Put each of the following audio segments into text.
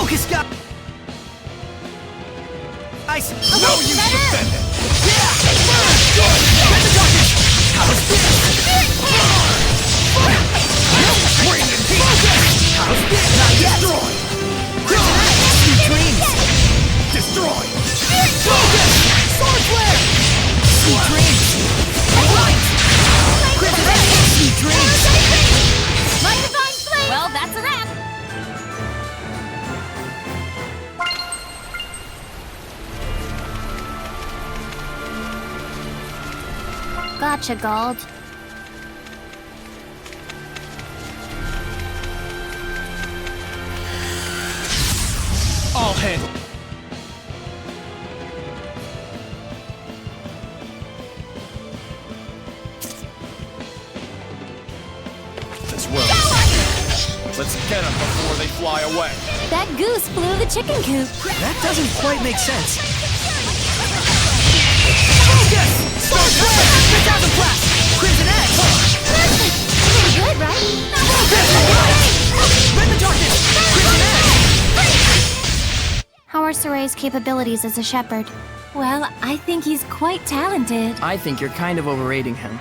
Focus, guys! No use defending! Yeah! Get the darkness! Power spin! Bring in heat! Power spin! Not yet! Destroy! Kryptonite! Sweet dreams! Destroy! Focus! Sword flare! Sweet dreams! Light! Kryptonite! Sweet dreams! My divine flame! Well, that's a wrap. Gotcha, Gold. I'll handle. This Rose. Let's get them before they fly away. That goose flew the chicken coop. That doesn't quite make sense. Focus! Sword flare! 5000 flash! Crimson edge! Perfect. Pretty good, right? Rend the darkness! Crimson edge! How are Soray's capabilities as a shepherd? Well, I think he's quite talented. I think you're kind of overrating him.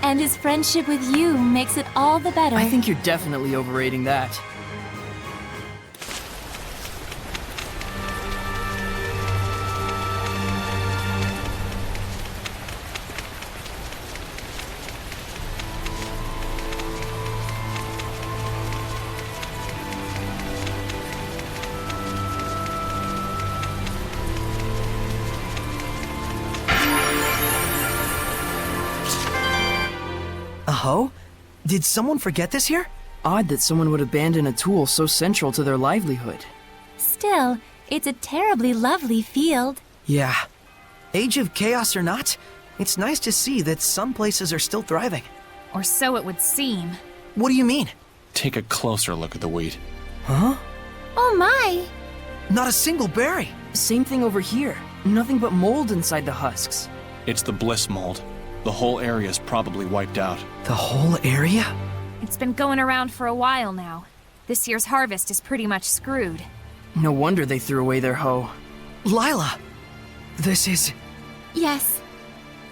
And his friendship with you makes it all the better. I think you're definitely overrating that. Oh? Did someone forget this here? Odd that someone would abandon a tool so central to their livelihood. Still, it's a terribly lovely field. Yeah. Age of Chaos or not, it's nice to see that some places are still thriving. Or so it would seem. What do you mean? Take a closer look at the wheat. Huh? Oh my! Not a single berry. Same thing over here. Nothing but mold inside the husks. It's the bliss mold. The whole area's probably wiped out. The whole area? It's been going around for a while now. This year's harvest is pretty much screwed. No wonder they threw away their hoe. Lila! This is... Yes.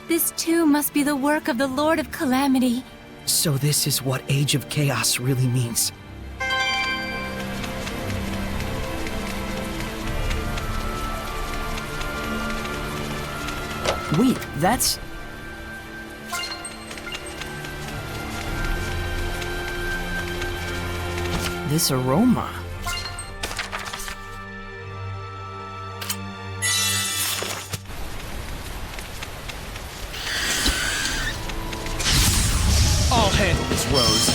This too must be the work of the Lord of Calamity. So this is what Age of Chaos really means. Wait, that's... this aroma. I'll handle this, Rose.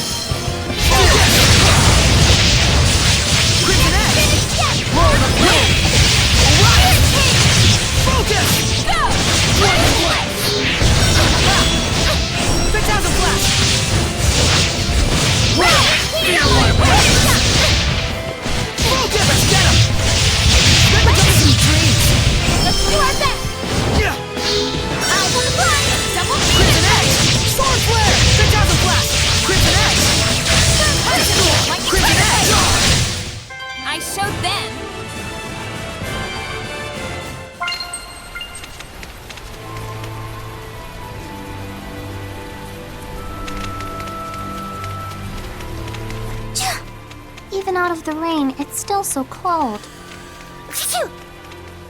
Crimson edge! Roll the blade! Focus! Go! 5000 flash! Focus! Let's get him! Let me get some dreams! Let's do our best! Yeah! Eyes on the prize! Double Crimson edge! Sword flare! 5000 flash! Crimson edge! Crimson edge! I showed them. Even out of the rain, it's still so cold.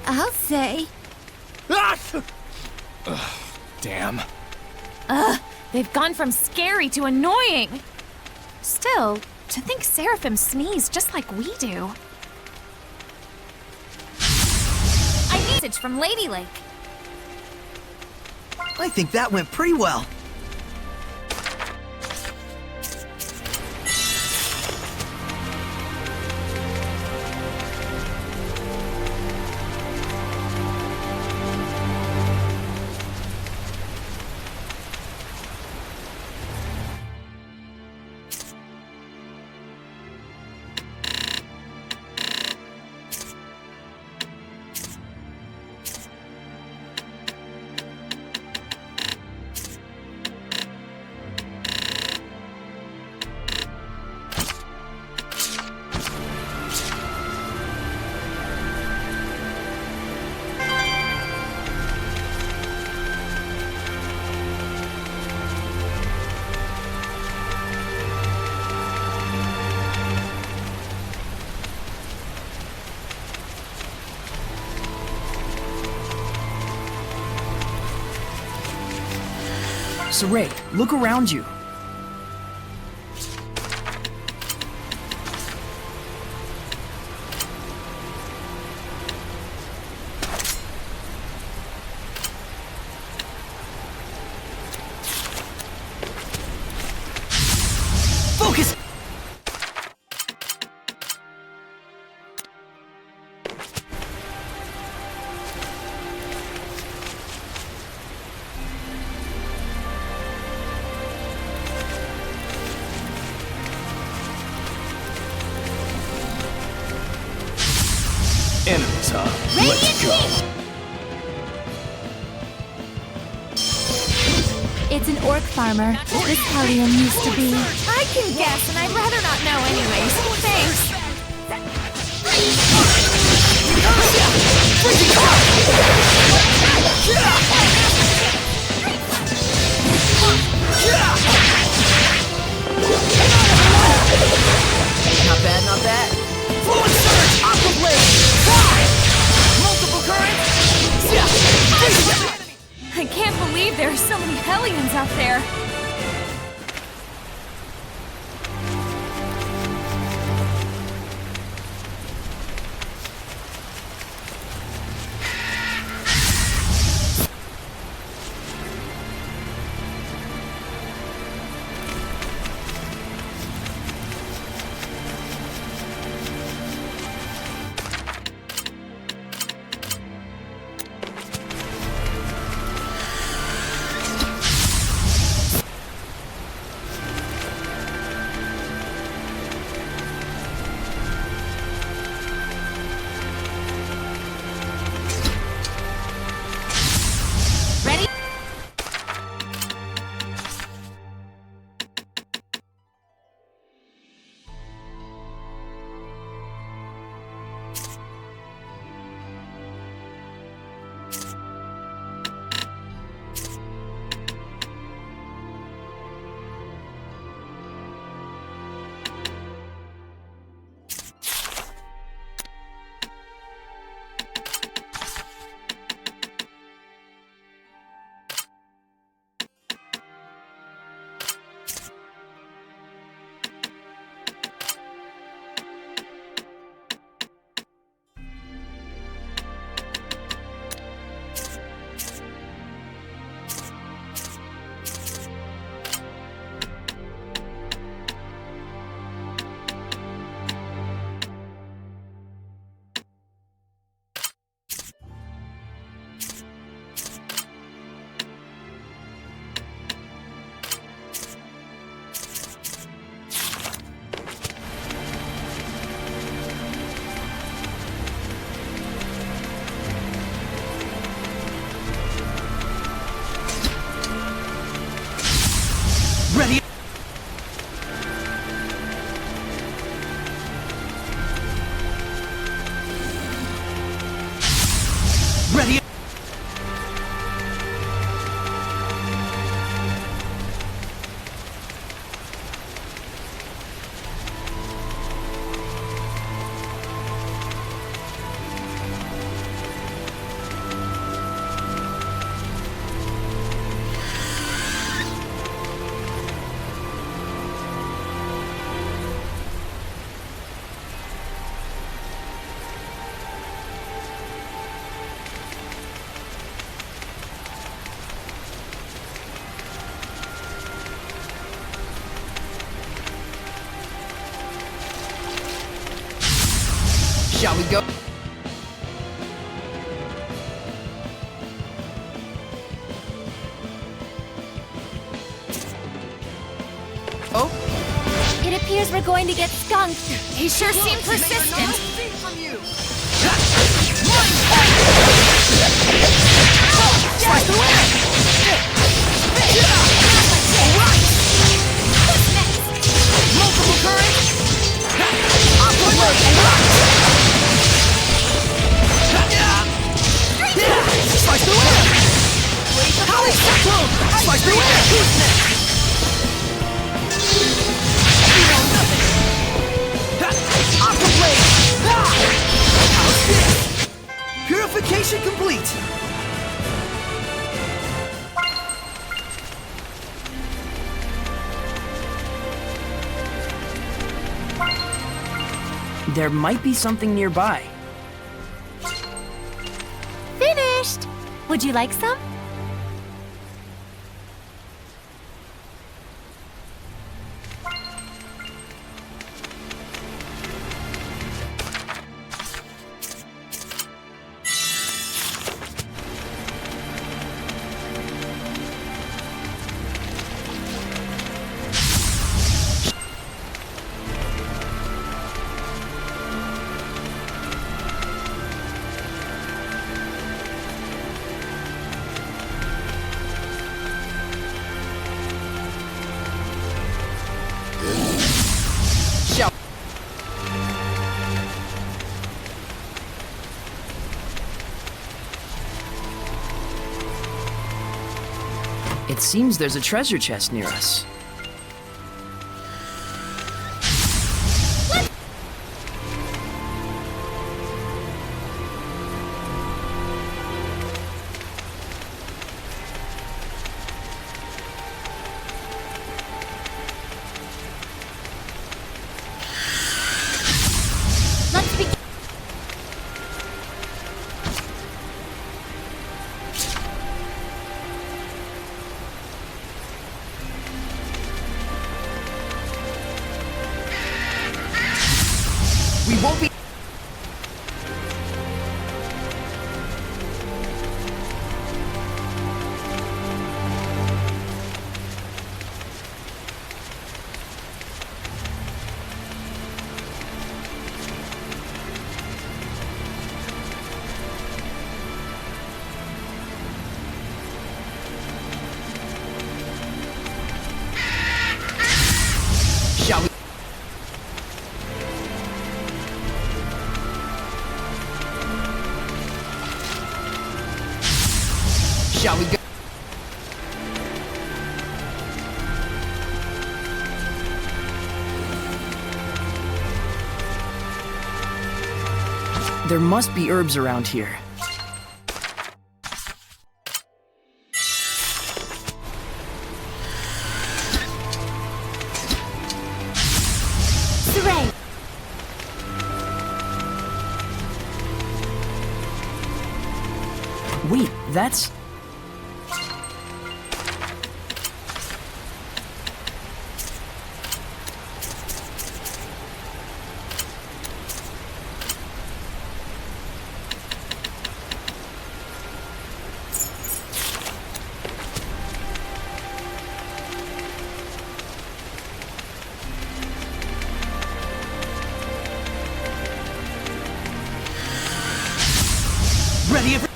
I'll say. Damn. They've gone from scary to annoying. Still, to think Seraphim sneeze just like we do. I need a message from Lady Lake. I think that went pretty well. Saray, look around you. Focus! Enemies, huh? Let's go. It's an orc farmer. This Hellion used to be. I can guess, and I'd rather not know anyways. Thanks. Not bad, not bad. Fluid surge! Aqua blade! Fly! Multiple currents! I can't believe there are so many Hellions out there. Ready? Ready! Ready! Shall we go? Oh? It appears we're going to get skunked. He sure seemed persistent. Slice the way! Multiple currents! Aqua blade! Slice the way! Slice the way! Who's next? You know nothing! Aqua blade! How's this? Purification complete! There might be something nearby. Finished! Would you like some? It seems there's a treasure chest near us. Let's begin. We won't be... Shall we? Shall we go? There must be herbs around here. Hooray! Wait, that's... Ready, every...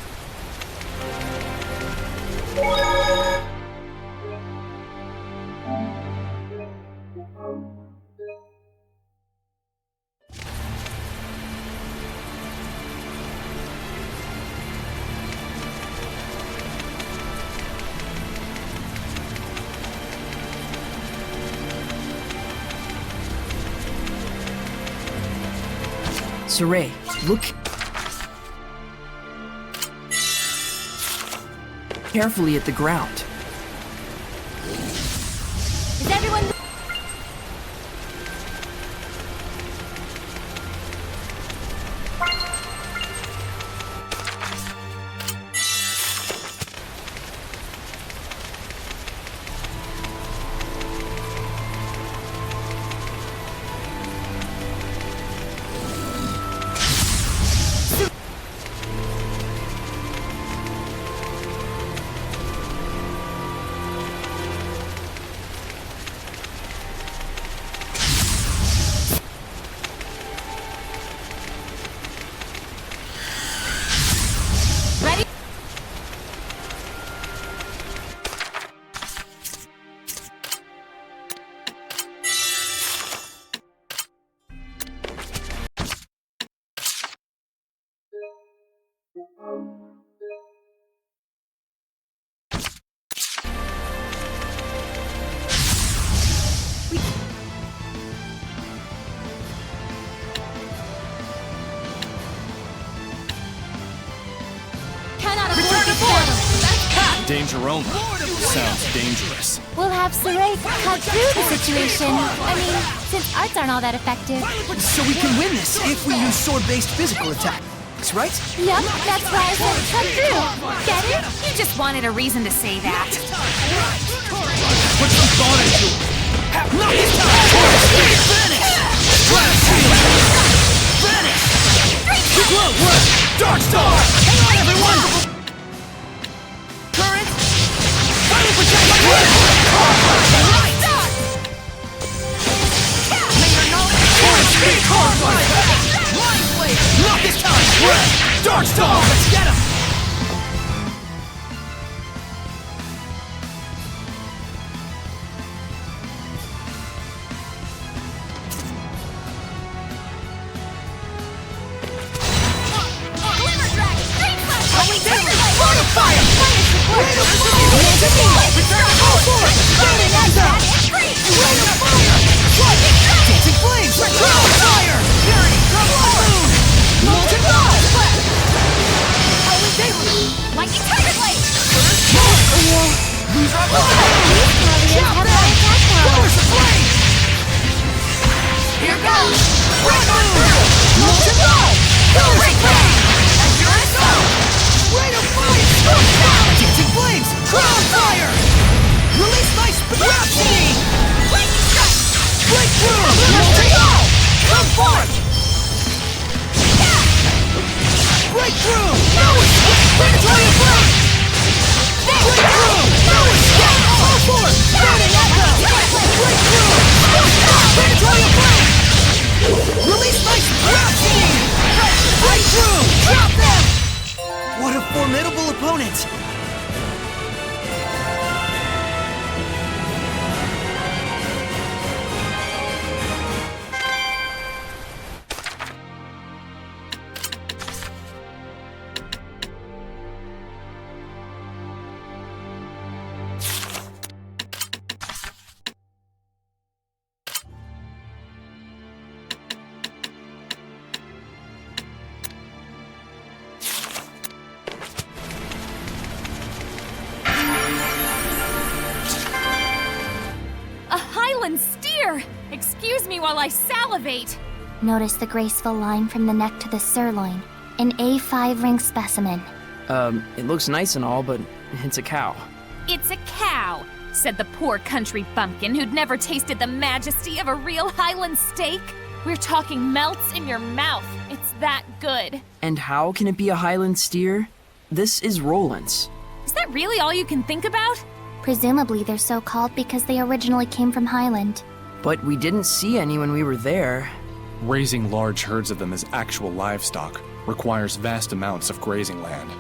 Saray, look... carefully at the ground. Is everyone... Ready? Cannot afford this battle. Danger only. Lord of Sounds dangerous. We'll have Saray cut through the situation. I mean, since arts aren't all that effective. So we can win this if we use sword-based physical attacks, right? Yep, that's why I said cut through. Get it? You just wanted a reason to say that. Put some thought into it. Not this time! Finish! Finish! Glow! Dark Star! Hang on, everyone! Current! Final protection! Light! May your knowledge force be horrified! Mind Blade! Not this time! Dark Star! Let's get him! What a formidable opponent! Steer! Excuse me while I salivate. Notice the graceful line from the neck to the sirloin. An A5 ring specimen. It looks nice and all, but it's a cow. It's a cow, said the poor country bumpkin who'd never tasted the majesty of a real Highland steak. We're talking melts in your mouth. It's that good. And how can it be a Highland steer? This is Roland's. Is that really all you can think about? Presumably they're so called because they originally came from Highland. But we didn't see any when we were there. Raising large herds of them as actual livestock requires vast amounts of grazing land.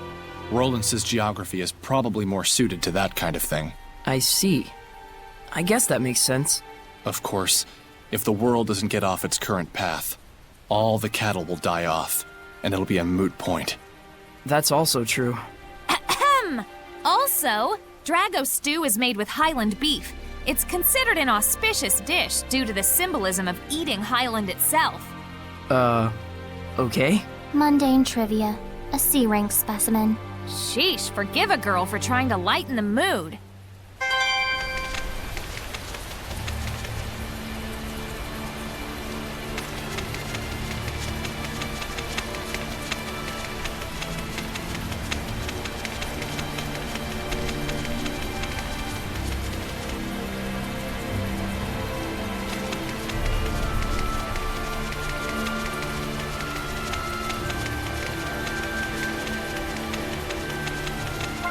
Roland's geography is probably more suited to that kind of thing. I see. I guess that makes sense. Of course, if the world doesn't get off its current path, all the cattle will die off, and it'll be a moot point. That's also true. Ahem! Also, Drago stew is made with Highland beef. It's considered an auspicious dish due to the symbolism of eating Highland itself. Okay? Mundane trivia. A C-rank specimen. Sheesh, forgive a girl for trying to lighten the mood.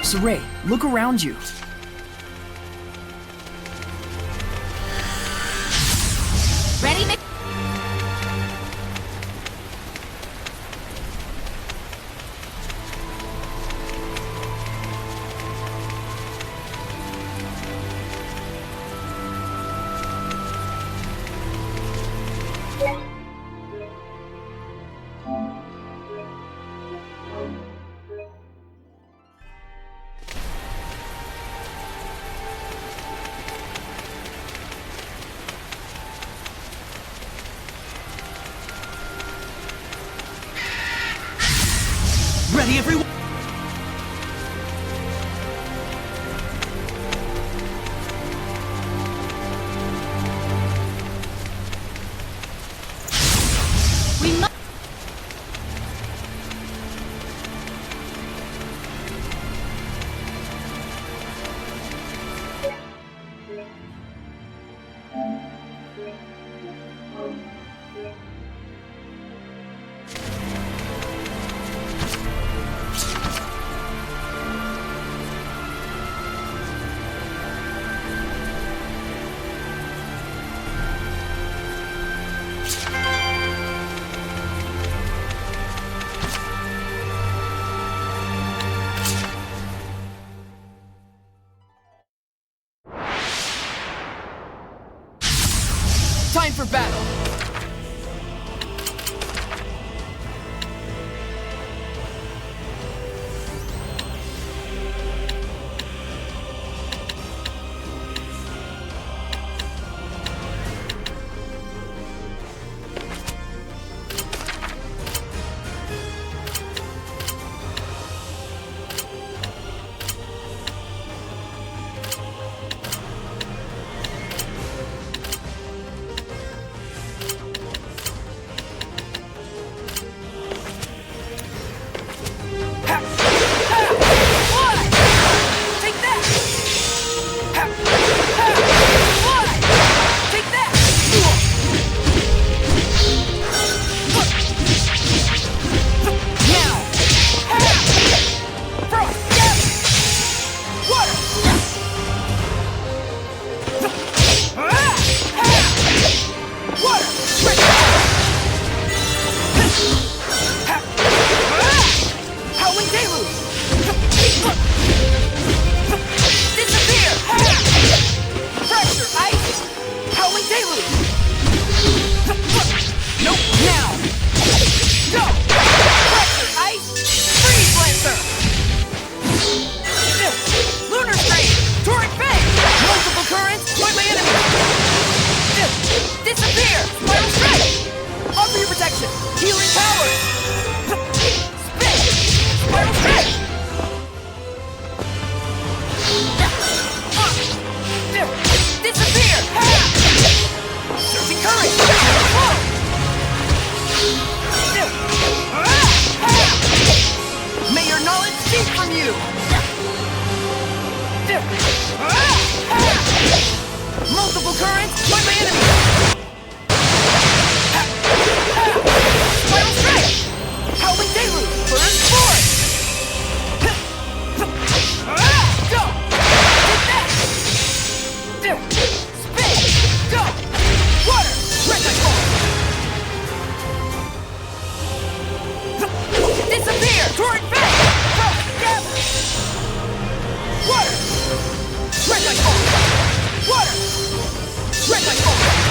Saray, look around you. Ready, Mick? Time for battle! Multiple currents, join my enemy! Spiral strike! Howling deluge, burst force! Go! Take that! Spin! Go! Water! Rectangle! Disappear! Torrent Bay! Go! Gather! Water! Rectangle! Water! Rectangle!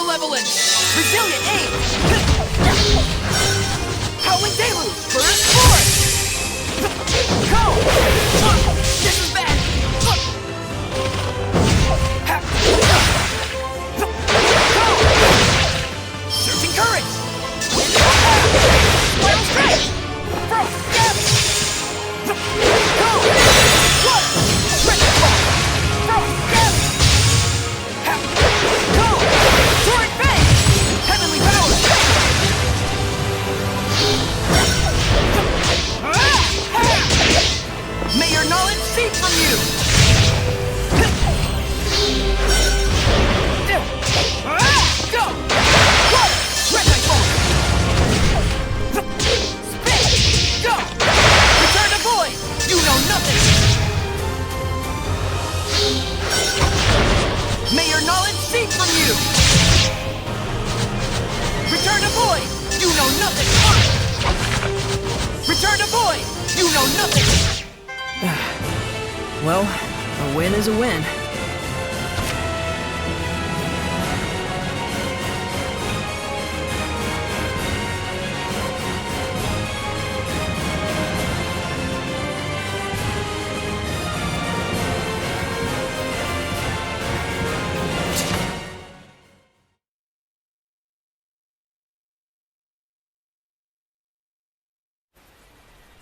Malevolence! Resilient aim! Howling Deluge! Burst Force! Go! This is bad! Go! Surging Current! Wild Strike! Frost Gap! Go! Water! Stretching Ball! Frost Gap! Go! Torrent Fang! Heavenly Power! May your knowledge seep from you! Go! Water! Red Knight Ball! Spin! Go! Return to Void! You know nothing! May your knowledge seep from you! Return to Void! You know nothing! Return to Void! You know nothing! Well, a win is a win.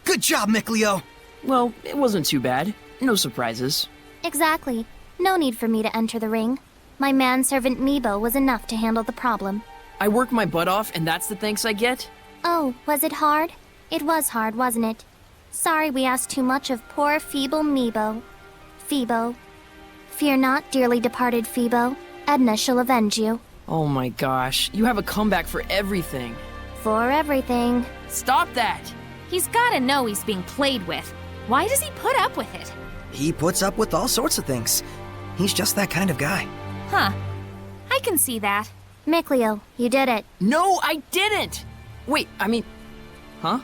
Good job, Miclio! Well, it wasn't too bad. No surprises. Exactly. No need for me to enter the ring. My manservant Meebo was enough to handle the problem. I worked my butt off, and that's the thanks I get? Oh, was it hard? It was hard, wasn't it? Sorry we asked too much of poor feeble Meebo. Phoebo. Fear not, dearly departed Phoebo. Edna shall avenge you. Oh my gosh, you have a comeback for everything. For everything. Stop that! He's gotta know he's being played with. Why does he put up with it? He puts up with all sorts of things. He's just that kind of guy. Huh. I can see that. Miclio, you did it. No, I didn't! Wait, I mean... Huh?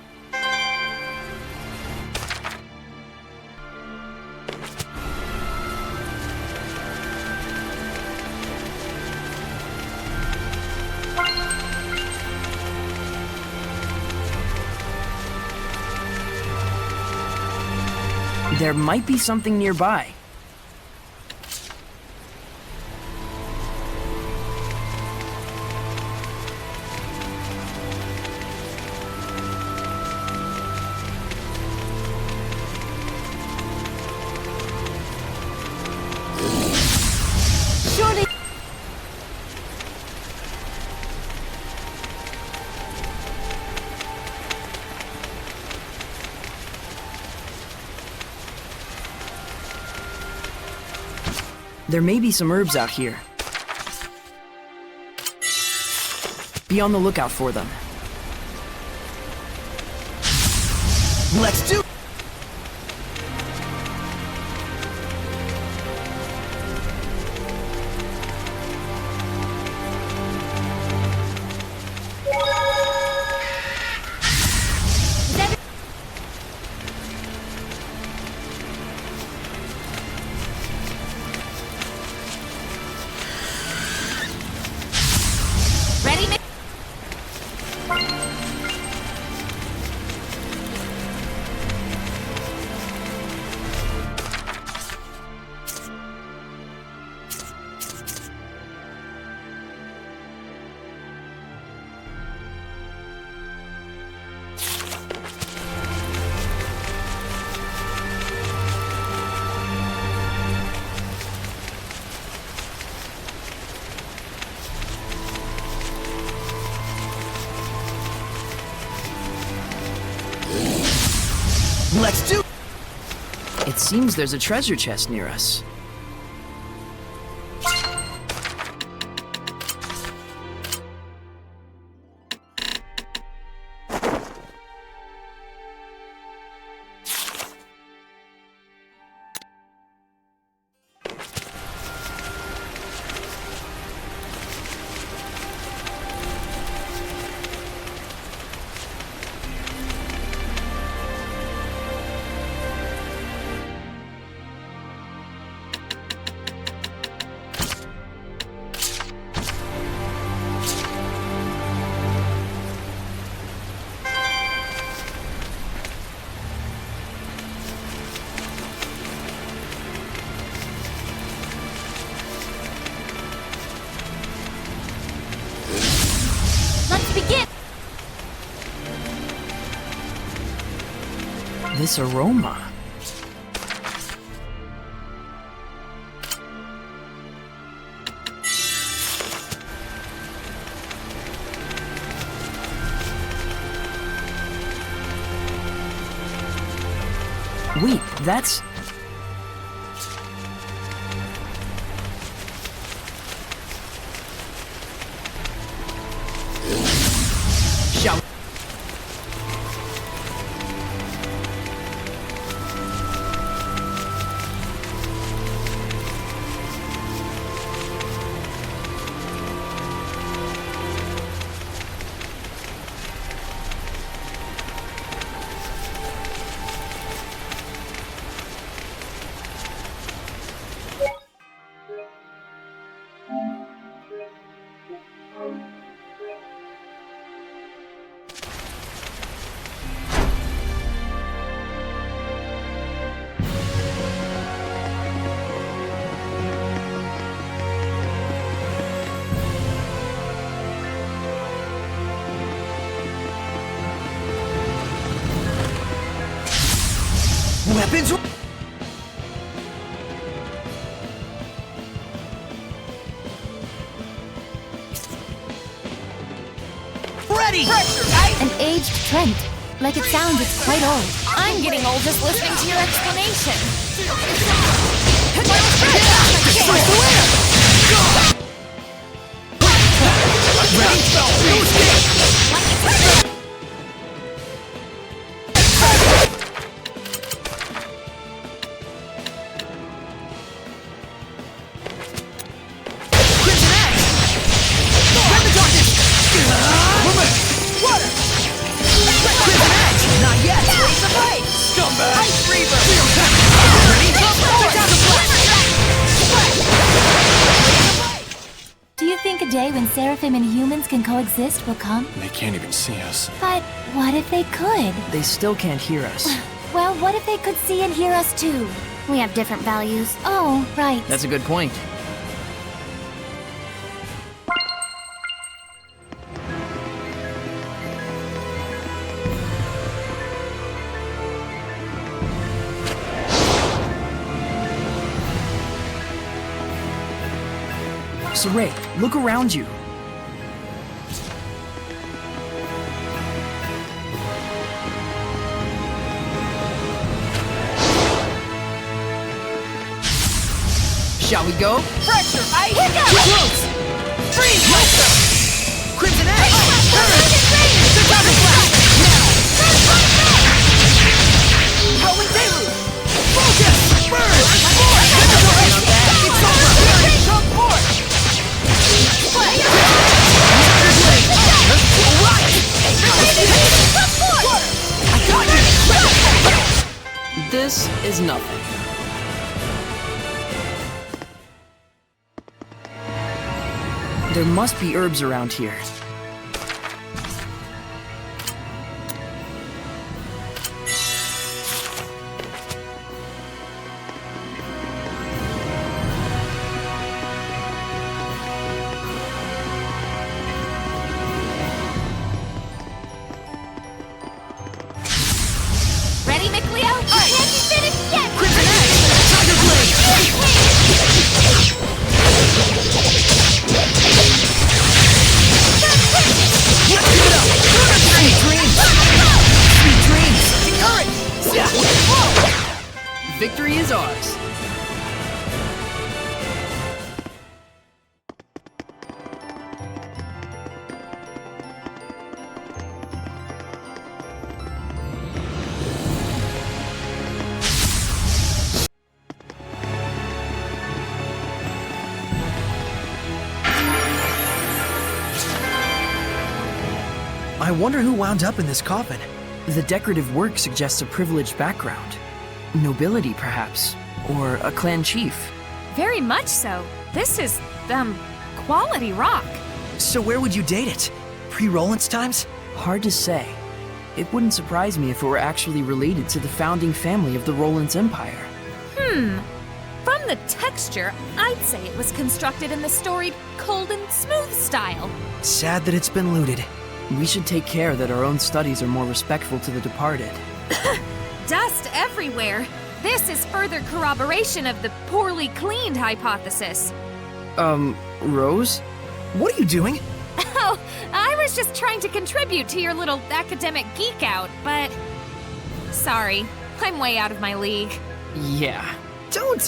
There might be something nearby. Surely. There may be some herbs out here. Be on the lookout for them. Let's do... Ready, Mick? Let's do... It seems there's a treasure chest near us. this aroma? Wait, that's... Shall... Weapons! Ready! An aged Trent. Like it sounds, it's quite old. I'm getting old just listening to your explanation. Do you think a day when Seraphim and humans can coexist will come? They can't even see us. But what if they could? They still can't hear us. Well, what if they could see and hear us too? We have different values. Oh, right. That's a good point. Saray, look around you. Shall we go? Fracture! I hit Too close! Freeze! Monster! Crimson Edge! Chicago Blast! Now! Howling Deluge! Focus! Burn! It's over! Come forth! I got you! This is nothing. There must be herbs around here. Ready, McLeo? You can't be finished yet! Crimson Edge! Tiger Blade! Let's give it up! Sweet dreams! Sweet dreams! Concurrent! Victory is ours. I wonder who wound up in this coffin. The decorative work suggests a privileged background. Nobility, perhaps. Or a clan chief. Very much so. This is, quality rock. So where would you date it? Pre-Rollins times? Hard to say. It wouldn't surprise me if it were actually related to the founding family of the Rollins Empire. From the texture, I'd say it was constructed in the storied, cold and smooth style. Sad that it's been looted. We should take care that our own studies are more respectful to the departed. dust everywhere. This is further corroboration of the poorly cleaned hypothesis. Rose? What are you doing? Oh, I was just trying to contribute to your little academic geek out, but... Sorry, I'm way out of my league. Yeah. Don't,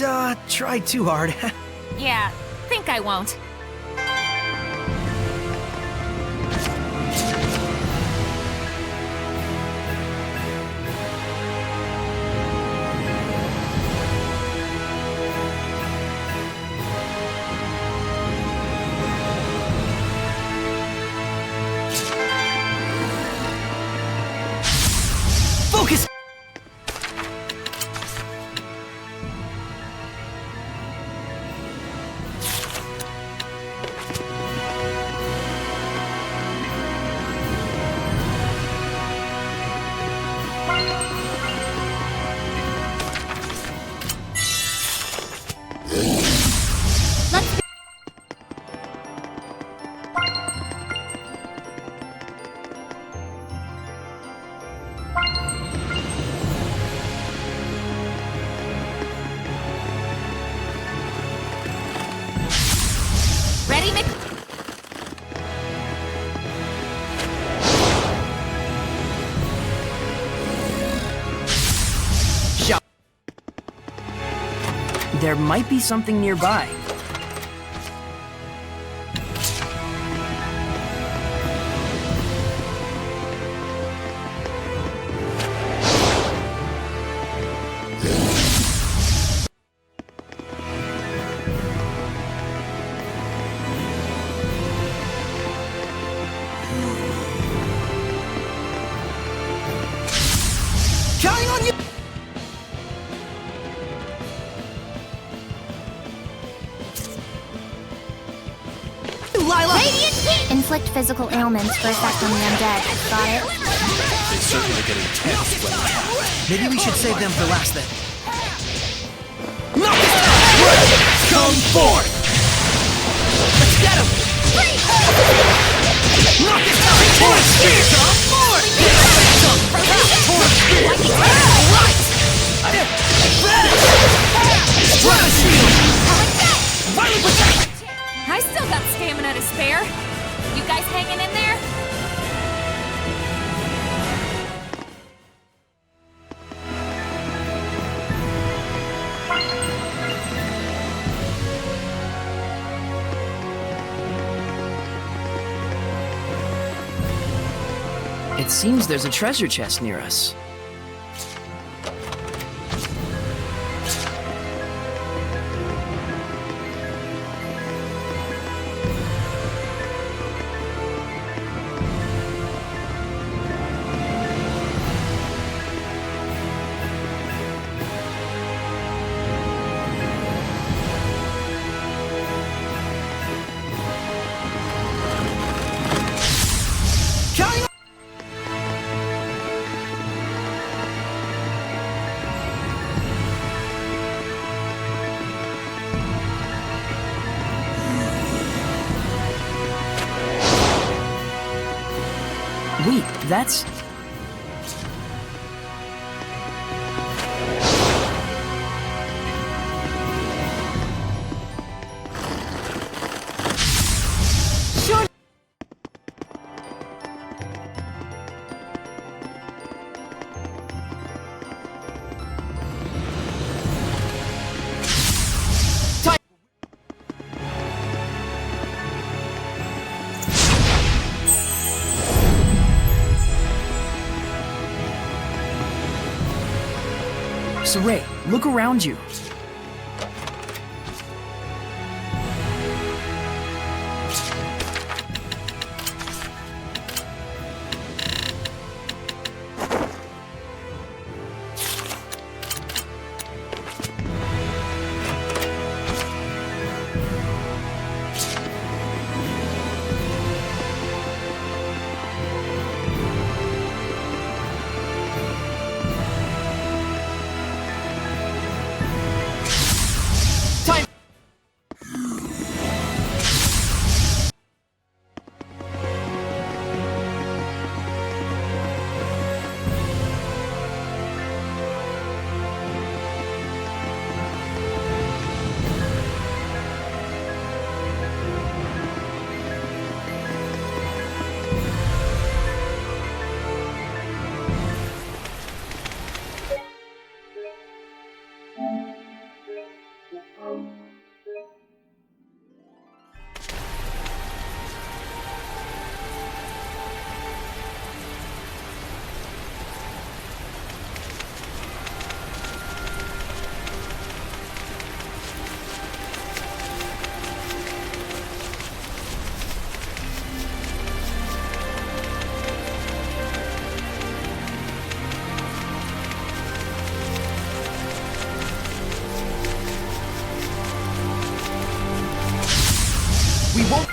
try too hard. Yeah, think I won't. Focus! Ready, Mick? There might be something nearby. Counting on you! Lila! Inflict physical ailments for effect on the undead. Got it? They certainly get intense when attacked. Maybe we should save them for last then. Come forth! Let's get him! Knock this out! Torch spear! Come forth! Torch spear! Right! Strata shield! Violent protection! I still got stamina to spare. You guys hanging in there? It seems there's a treasure chest near us. Counting on... Wait, that's... Saray, look around you. We won't...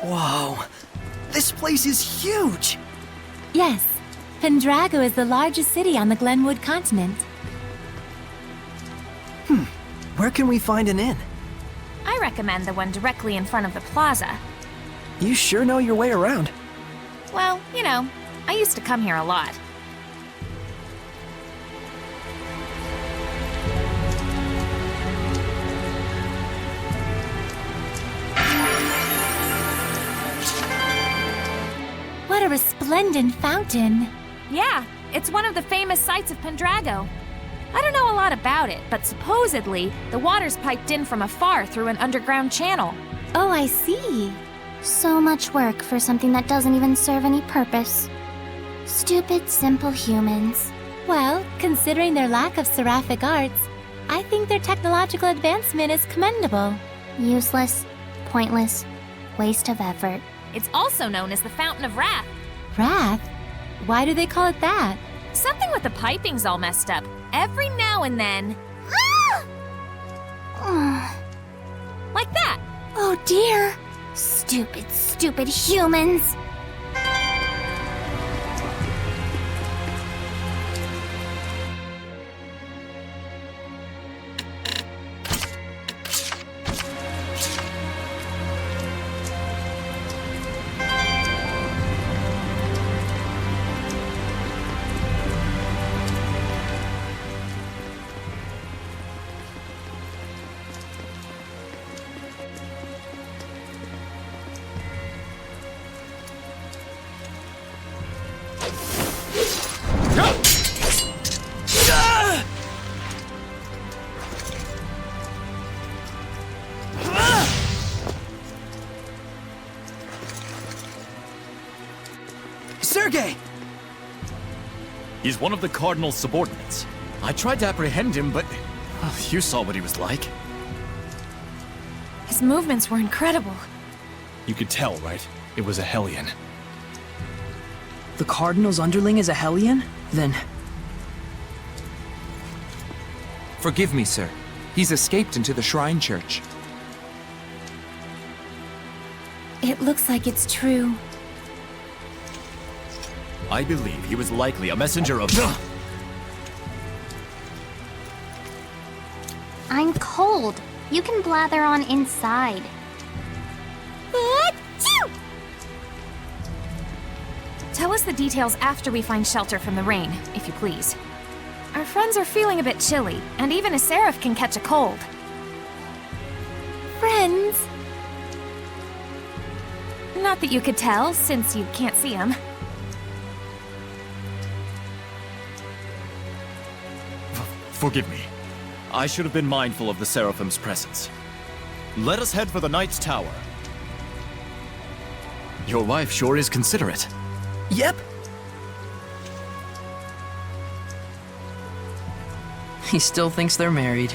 Whoa. This place is huge! Yes, Pendrago is the largest city on the Glenwood continent. Where can we find an inn? I recommend the one directly in front of the plaza. You sure know your way around. Well, you know, I used to come here a lot. What a resplendent fountain! Yeah, it's one of the famous sights of Pendrago. I don't know a lot about it, but supposedly, the water's piped in from afar through an underground channel. Oh, I see. So much work for something that doesn't even serve any purpose. Stupid, simple humans. Well, considering their lack of seraphic arts, I think their technological advancement is commendable. Useless, pointless, waste of effort. It's also known as the Fountain of Wrath. Wrath? Why do they call it that? Something with the piping's all messed up. Every now and then. Like that. Oh dear! Stupid, stupid humans! Sergei! He's one of the Cardinal's subordinates. I tried to apprehend him, but you saw what he was like. His movements were incredible. You could tell, right? It was a Hellion. The Cardinal's underling is a Hellion? Then... Forgive me, sir. He's escaped into the Shrine Church. It looks like it's true. I believe he was likely a messenger of... I'm cold. You can blather on inside. Tell us the details after we find shelter from the rain, if you please. Our friends are feeling a bit chilly, and even a seraph can catch a cold. Friends? Not that you could tell, since you can't see them. Forgive me. I should have been mindful of the Seraphim's presence. Let us head for the Knight's Tower. Your wife sure is considerate. Yep. He still thinks they're married.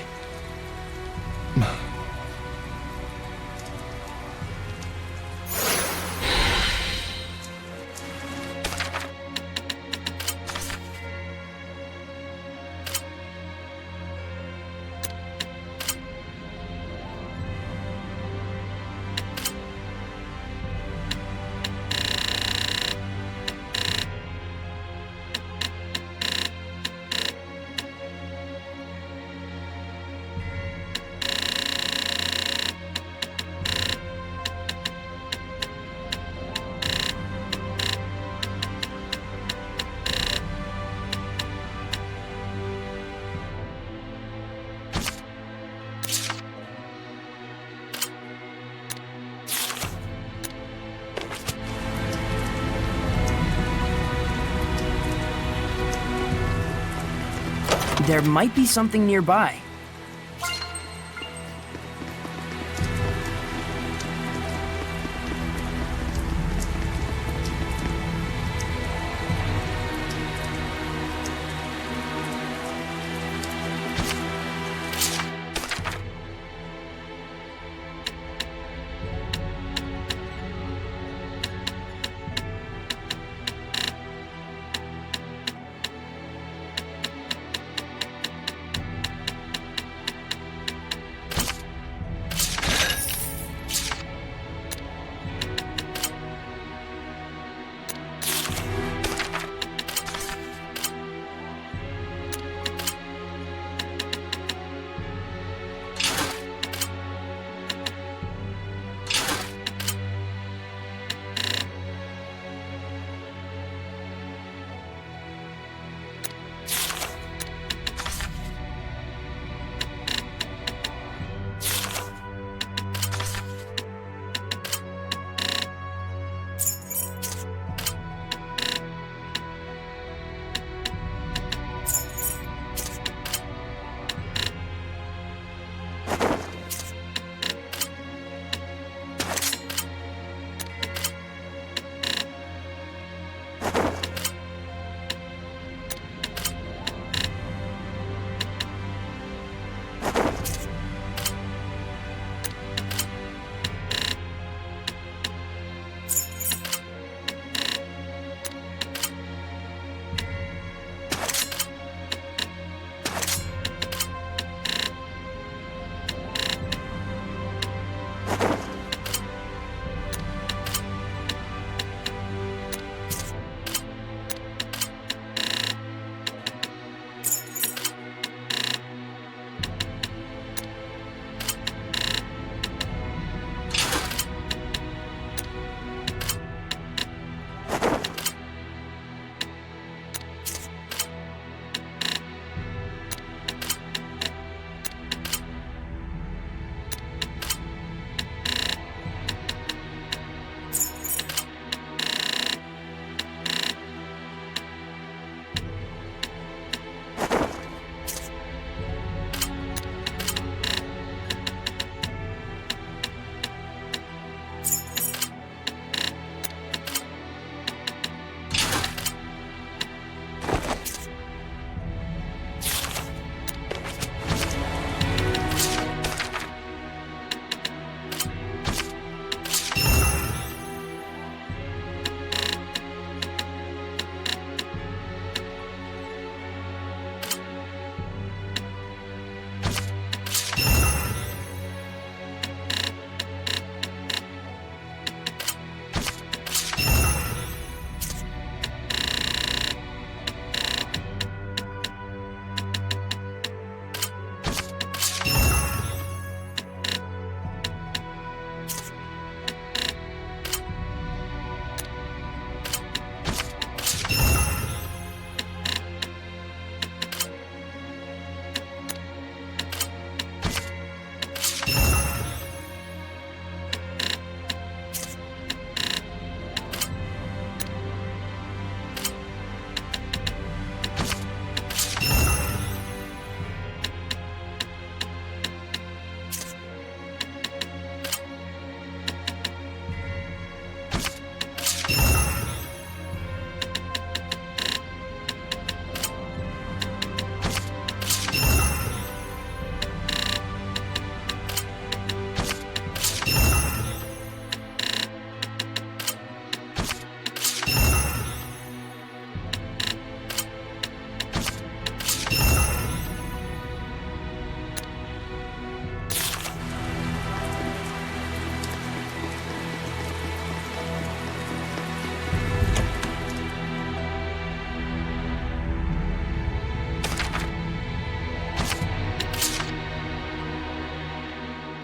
There might be something nearby.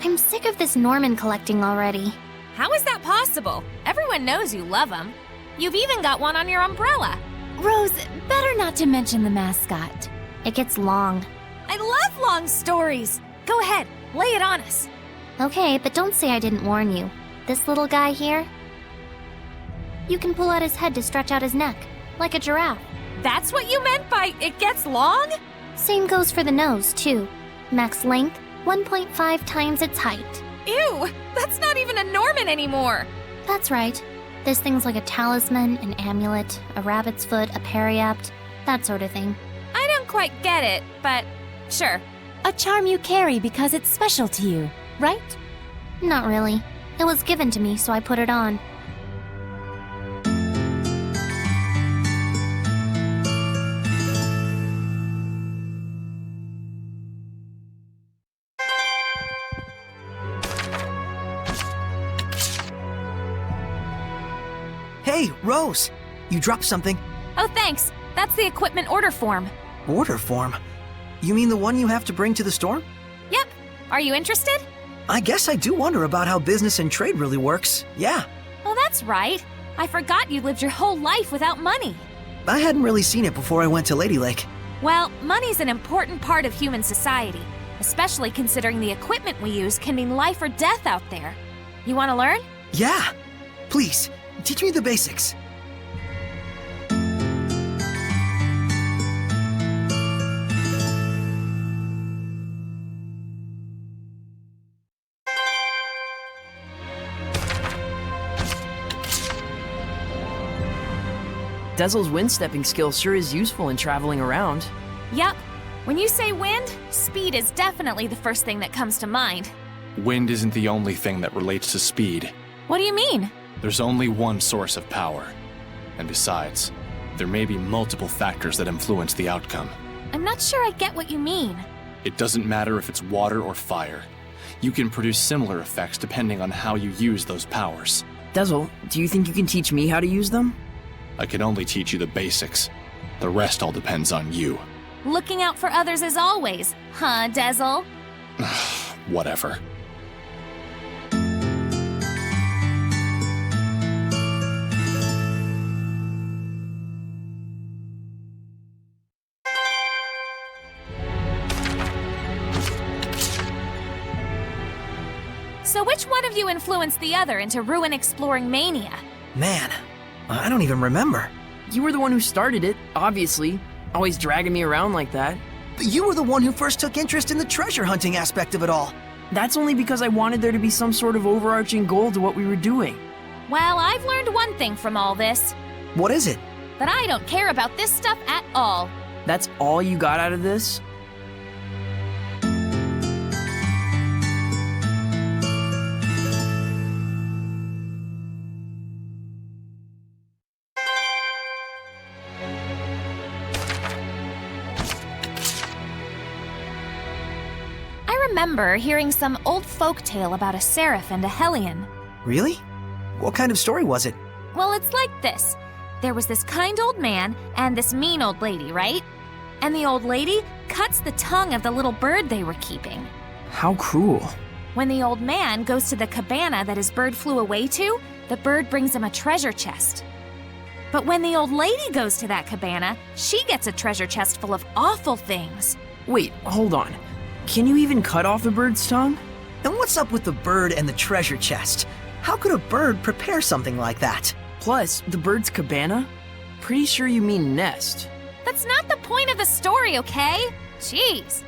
I'm sick of this Norman collecting already. How is that possible? Everyone knows you love him. You've even got one on your umbrella. Rose, better not to mention the mascot. It gets long. I love long stories. Go ahead, lay it on us. Okay, but don't say I didn't warn you. This little guy here? You can pull out his head to stretch out his neck, like a giraffe. That's what you meant by it gets long? Same goes for the nose, too. Max length, 1.5 times its height. Ew! That's not even a Norman anymore! That's right. There's things like a talisman, an amulet, a rabbit's foot, a periapt, that sort of thing. I don't quite get it, but sure. A charm you carry because it's special to you, right? Not really. It was given to me, so I put it on. Hey, Rose! You dropped something. Oh, thanks. That's the equipment order form. Order form? You mean the one you have to bring to the storm? Yep. Are you interested? I guess I do wonder about how business and trade really works. Yeah. Oh, that's right. I forgot you lived your whole life without money. I hadn't really seen it before I went to Lady Lake. Well, money's an important part of human society, especially considering the equipment we use can mean life or death out there. You want to learn? Yeah. Please, teach me the basics. Dezel's wind-stepping skill sure is useful in traveling around. Yup. When you say wind, speed is definitely the first thing that comes to mind. Wind isn't the only thing that relates to speed. What do you mean? There's only one source of power. And besides, there may be multiple factors that influence the outcome. I'm not sure I get what you mean. It doesn't matter if it's water or fire. You can produce similar effects depending on how you use those powers. Dezel, do you think you can teach me how to use them? I can only teach you the basics. The rest all depends on you. Looking out for others as always, huh, Dezel? Whatever. So which one of you influenced the other into ruin exploring mania? Man, I don't even remember. You were the one who started it, obviously. Always dragging me around like that. But you were the one who first took interest in the treasure hunting aspect of it all. That's only because I wanted there to be some sort of overarching goal to what we were doing. Well, I've learned one thing from all this. What is it? That I don't care about this stuff at all. That's all you got out of this? I remember hearing some old folk tale about a seraph and a hellion. Really? What kind of story was it? Well, it's like this. There was this kind old man and this mean old lady, right? And the old lady cuts the tongue of the little bird they were keeping. How cruel. When the old man goes to the cabana that his bird flew away to, the bird brings him a treasure chest. But when the old lady goes to that cabana, she gets a treasure chest full of awful things. Wait, hold on. Can you even cut off a bird's tongue? And what's up with the bird and the treasure chest? How could a bird prepare something like that? Plus, the bird's cabana? Pretty sure you mean nest. That's not the point of the story, okay? Jeez.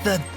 What the...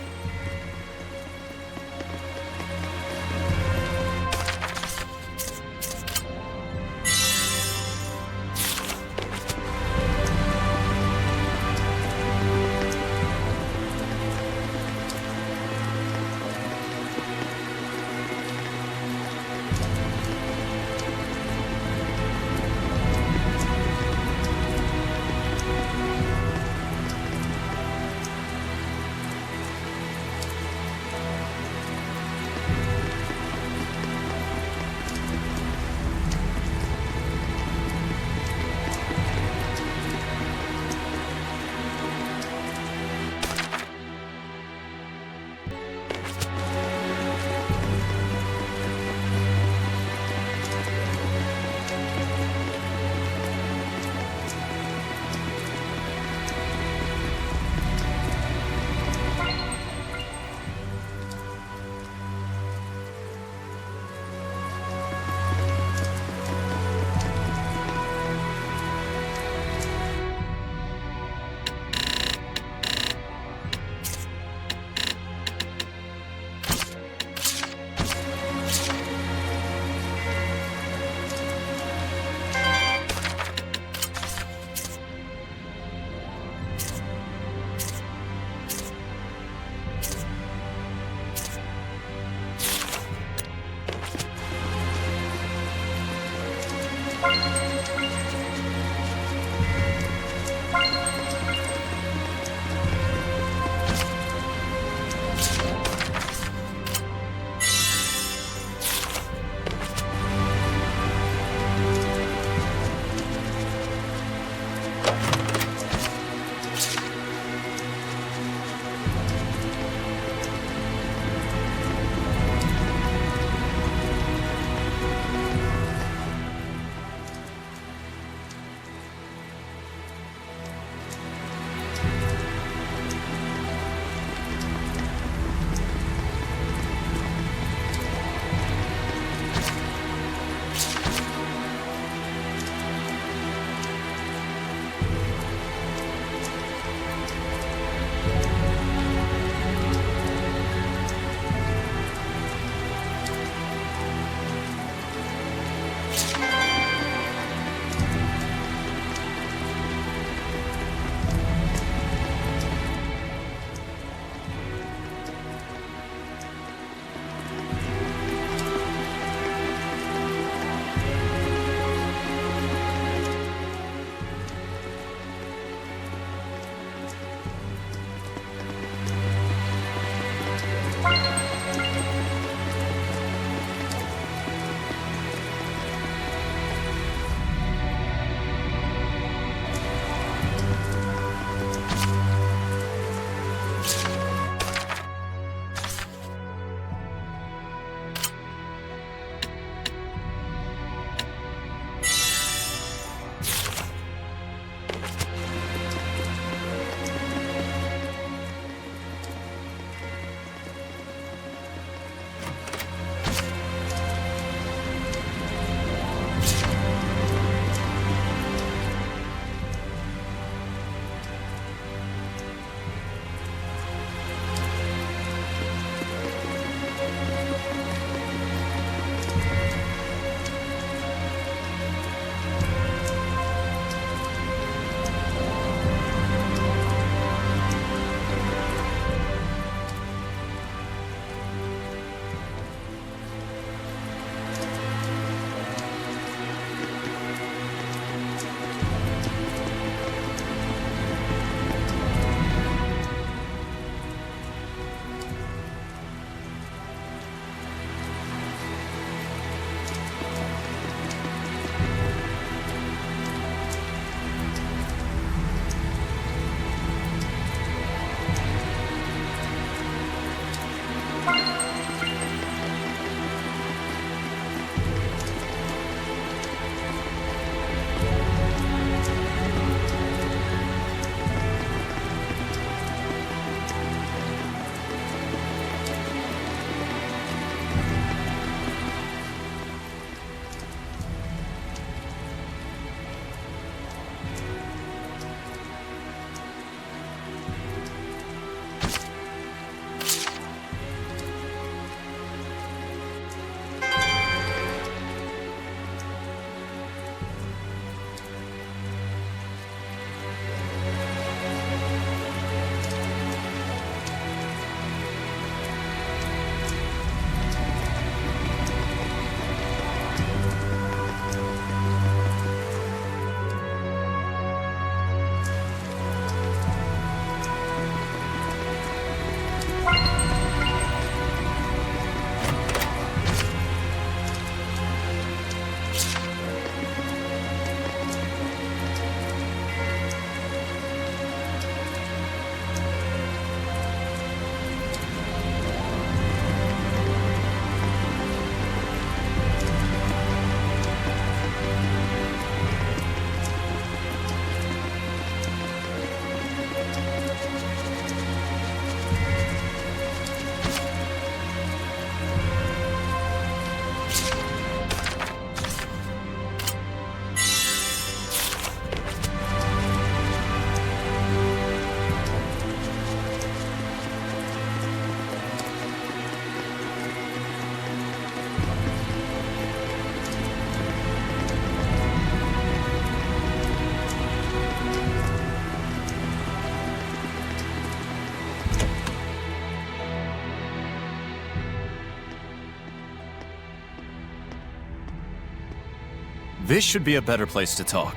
This should be a better place to talk.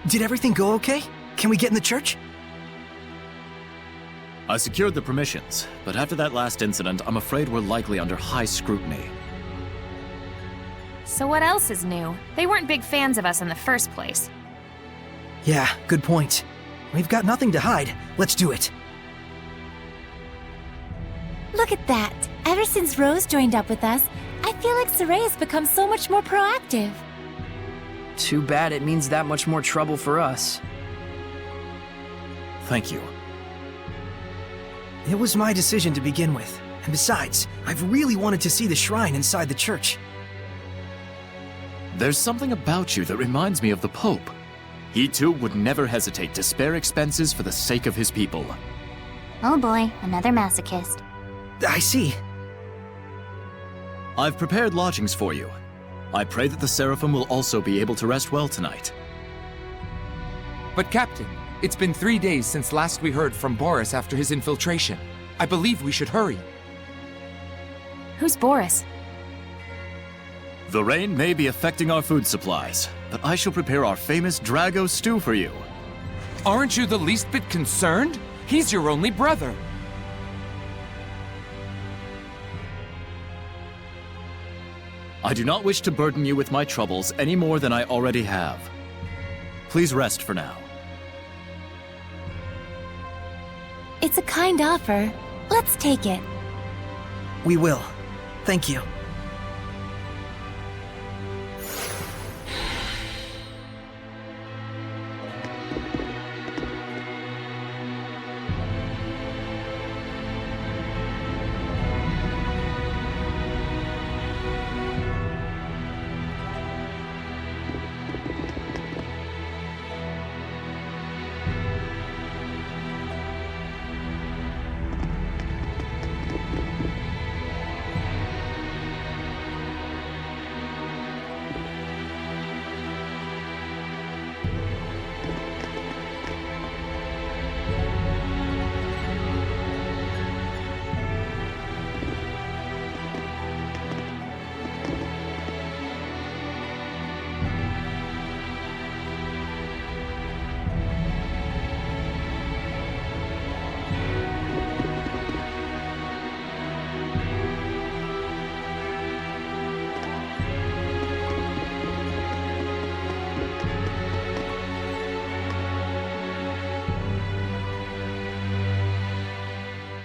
Did everything go okay? Can we get in the church? I secured the permissions, but after that last incident, I'm afraid we're likely under high scrutiny. So what else is new? They weren't big fans of us in the first place. Yeah, good point. We've got nothing to hide. Let's do it. Look at that! Ever since Rose joined up with us, I feel like Saray has become so much more proactive. Too bad it means that much more trouble for us. Thank you. It was my decision to begin with. And besides, I've really wanted to see the shrine inside the church. There's something about you that reminds me of the Pope. He too would never hesitate to spare expenses for the sake of his people. Oh boy, another masochist. I see. I've prepared lodgings for you. I pray that the Seraphim will also be able to rest well tonight. But Captain, it's been 3 days since last we heard from Boris after his infiltration. I believe we should hurry. Who's Boris? The rain may be affecting our food supplies, but I shall prepare our famous Drago stew for you. Aren't you the least bit concerned? He's your only brother. I do not wish to burden you with my troubles any more than I already have. Please rest for now. It's a kind offer. Let's take it. We will. Thank you.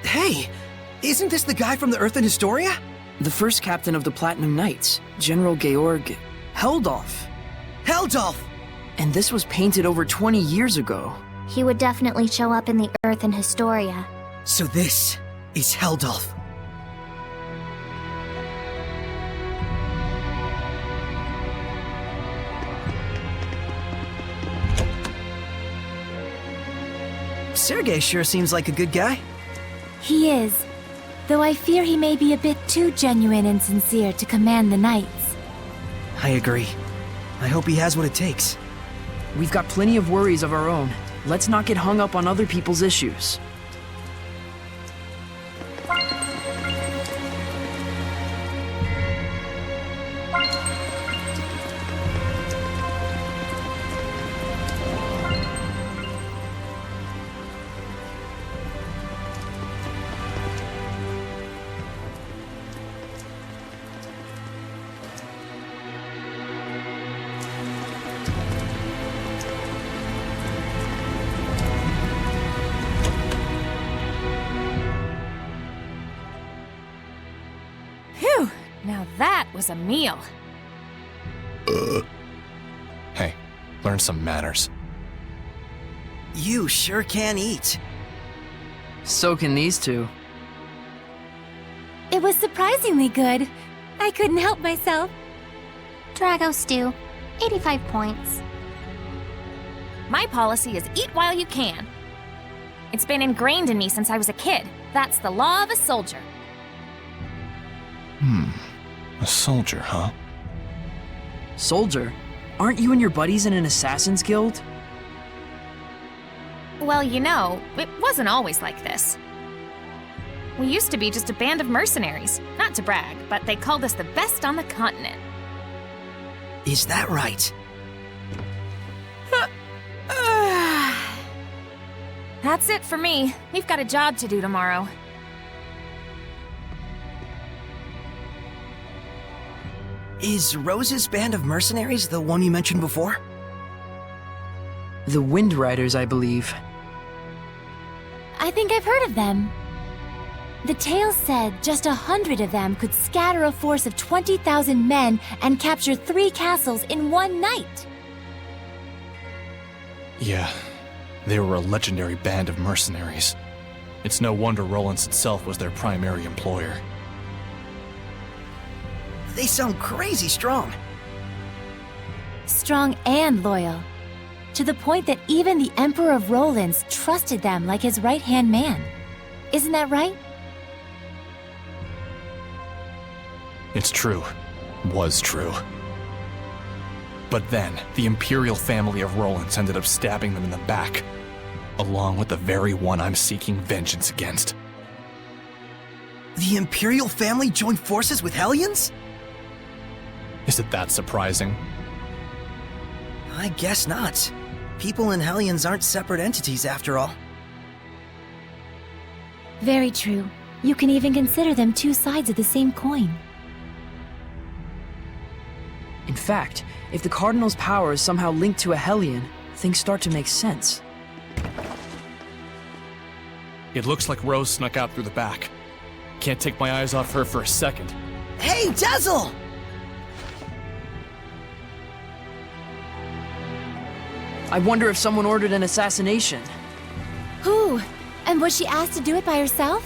Hey! Isn't this the guy from the Earth and Historia? The first captain of the Platinum Knights, General Georg Heldolf. Heldolf! And this was painted over 20 years ago. He would definitely show up in the Earth and Historia. So this is Heldolf. Sergei sure seems like a good guy. He is. Though I fear he may be a bit too genuine and sincere to command the Knights. I agree. I hope he has what it takes. We've got plenty of worries of our own. Let's not get hung up on other people's issues. Phew! Now that was a meal. Hey, learn some manners. You sure can eat. So can these two. It was surprisingly good. I couldn't help myself. Drago stew, 85 points. My policy is eat while you can. It's been ingrained in me since I was a kid. That's the law of a soldier. A soldier, huh? Soldier? Aren't you and your buddies in an assassin's guild? Well, you know, it wasn't always like this. We used to be just a band of mercenaries. Not to brag, but they called us the best on the continent. Is that right? That's it for me. We've got a job to do tomorrow. Is Rose's band of mercenaries the one you mentioned before? The Wind Riders, I believe. I think I've heard of them. The tale said just 100 of them could scatter a force of 20,000 men and capture 3 castles in one night. Yeah, they were a legendary band of mercenaries. It's no wonder Rollins itself was their primary employer. They sound crazy strong. Strong and loyal. To the point that even the Emperor of Rollins trusted them like his right-hand man. Isn't that right? It's true. Was true. But then, the Imperial family of Rollins ended up stabbing them in the back, along with the very one I'm seeking vengeance against. The Imperial family joined forces with Hellions? Is it that surprising? I guess not. People and Hellions aren't separate entities after all. Very true. You can even consider them 2 sides of the same coin. In fact, if the Cardinal's power is somehow linked to a Hellion, things start to make sense. It looks like Rose snuck out through the back. Can't take my eyes off her for a second. Hey, Dazzle! I wonder if someone ordered an assassination. Who? And was she asked to do it by herself?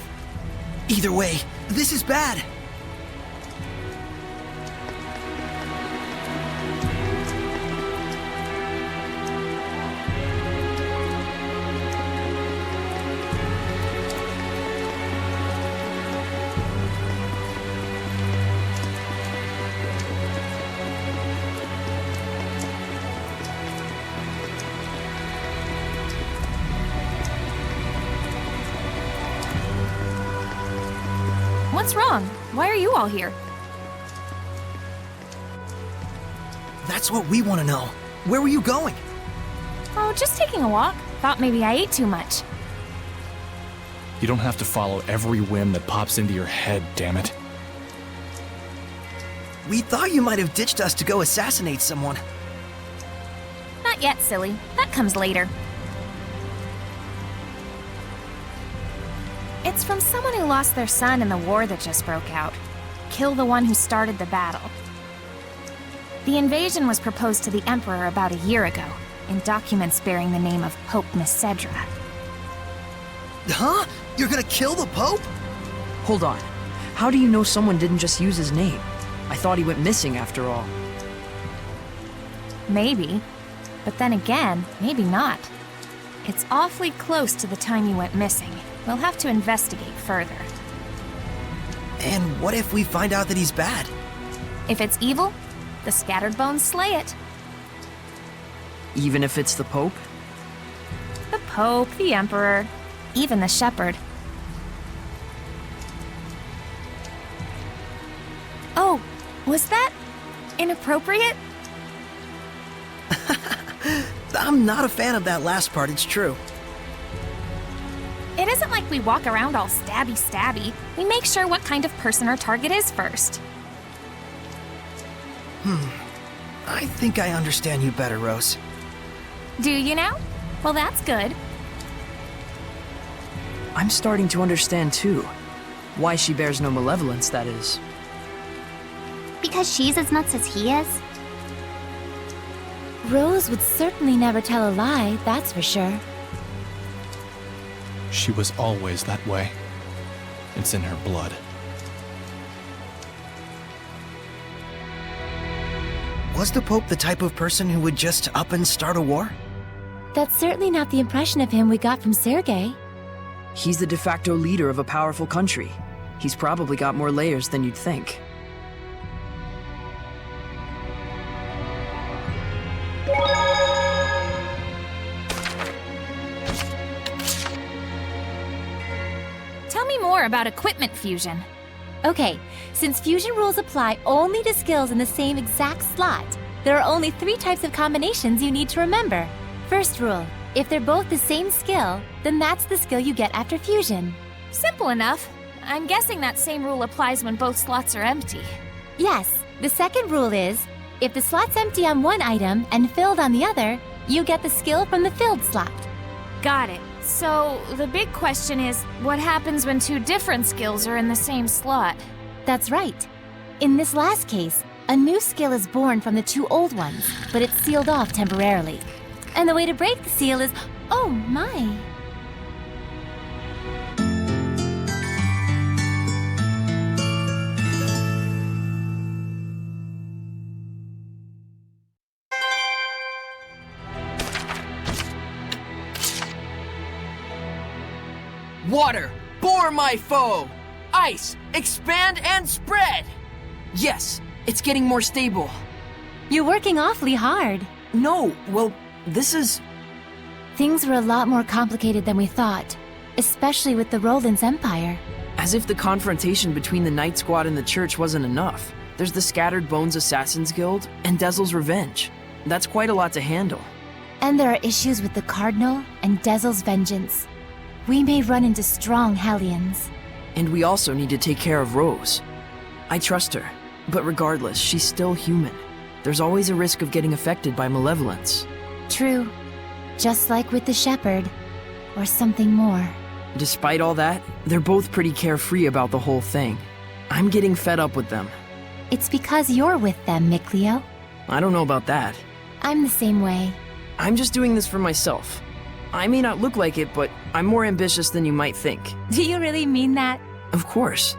Either way, this is bad. What's wrong? Why are you all here? That's what we want to know. Where were you going? Oh, just taking a walk. Thought maybe I ate too much. You don't have to follow every whim that pops into your head, damn it. We thought you might have ditched us to go assassinate someone. Not yet, silly. That comes later. It's from someone who lost their son in the war that just broke out. Kill the one who started the battle. The invasion was proposed to the Emperor about a year ago, in documents bearing the name of Pope Messedra. Huh? You're gonna kill the Pope? Hold on. How do you know someone didn't just use his name? I thought he went missing after all. Maybe. But then again, maybe not. It's awfully close to the time he went missing. We'll have to investigate further. And what if we find out that he's bad? If it's evil, the Scattered Bones slay it. Even if it's the Pope? The Pope, the Emperor, even the Shepherd. Oh, was that inappropriate? I'm not a fan of that last part, it's true. It isn't like we walk around all stabby-stabby. We make sure what kind of person our target is first. I think I understand you better, Rose. Do you now? Well, that's good. I'm starting to understand too. Why she bears no malevolence, that is. Because she's as nuts as he is? Rose would certainly never tell a lie, that's for sure. She was always that way. It's in her blood. Was the Pope the type of person who would just up and start a war? That's certainly not the impression of him we got from Sergei. He's the de facto leader of a powerful country. He's probably got more layers than you'd think. Tell me more about equipment fusion. Okay, since fusion rules apply only to skills in the same exact slot, There are only 3 types of combinations you need to remember. First rule, if they're both the same skill, then that's the skill you get after fusion. Simple enough. I'm guessing that same rule applies when both slots are empty. Yes, the second rule is, if the slot's empty on one item and filled on the other, you get the skill from the filled slot. Got it. So, the big question is, what happens when 2 different skills are in the same slot? That's right. In this last case, a new skill is born from the 2 old ones, but it's sealed off temporarily. And the way to break the seal is... oh my! Water, bore my foe! Ice, expand and spread! Yes, it's getting more stable. You're working awfully hard. No, well, this is... Things were a lot more complicated than we thought, especially with the Roland's Empire. As if the confrontation between the Night Squad and the Church wasn't enough. There's the Scattered Bones Assassins Guild and Dezel's Revenge. That's quite a lot to handle. And there are issues with the Cardinal and Dezel's Vengeance. We may run into strong Hellions. And we also need to take care of Rose. I trust her, but regardless, she's still human. There's always a risk of getting affected by malevolence. True. Just like with the Shepherd. Or something more. Despite all that, they're both pretty carefree about the whole thing. I'm getting fed up with them. It's because you're with them, Mikleo. I don't know about that. I'm the same way. I'm just doing this for myself. I may not look like it, but I'm more ambitious than you might think. Do you really mean that? Of course.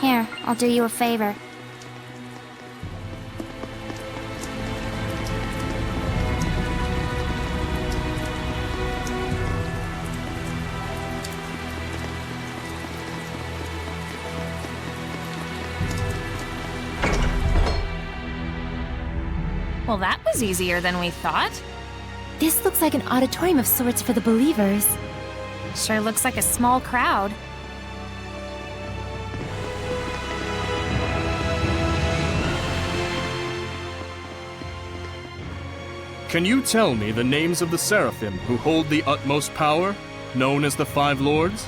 Here, I'll do you a favor. Well, that was easier than we thought. This looks like an auditorium of sorts for the believers. Sure looks like a small crowd. Can you tell me the names of the Seraphim who hold the utmost power, known as the Five Lords?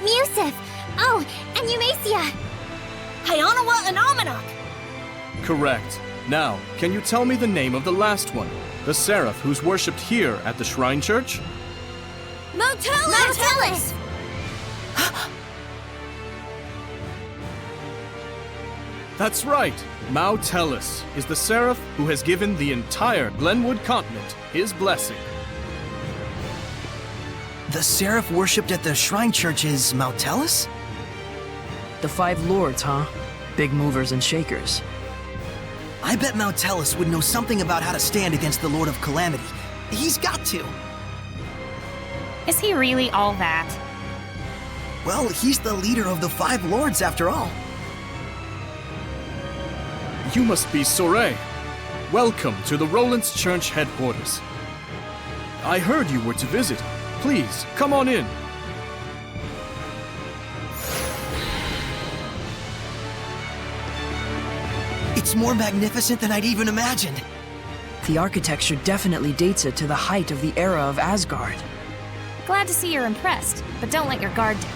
Musif! Oh, and Eumacia! Hyanawa and Almanac! Correct. Now, can you tell me the name of the last one? The Seraph who's worshipped here at the Shrine Church? Motelis! That's right! Motelis is the Seraph who has given the entire Glenwood continent his blessing. The Seraph worshipped at the Shrine Church is Motelis? The Five Lords, huh? Big movers and shakers. I bet Motelis would know something about how to stand against the Lord of Calamity. He's got to. Is he really all that? Well, he's the leader of the Five Lords after all. You must be Soray. Welcome to the Roland's Church headquarters. I heard you were to visit. Please, come on in. It's more magnificent than I'd even imagined. The architecture definitely dates it to the height of the era of Asgard. Glad to see you're impressed, but don't let your guard down.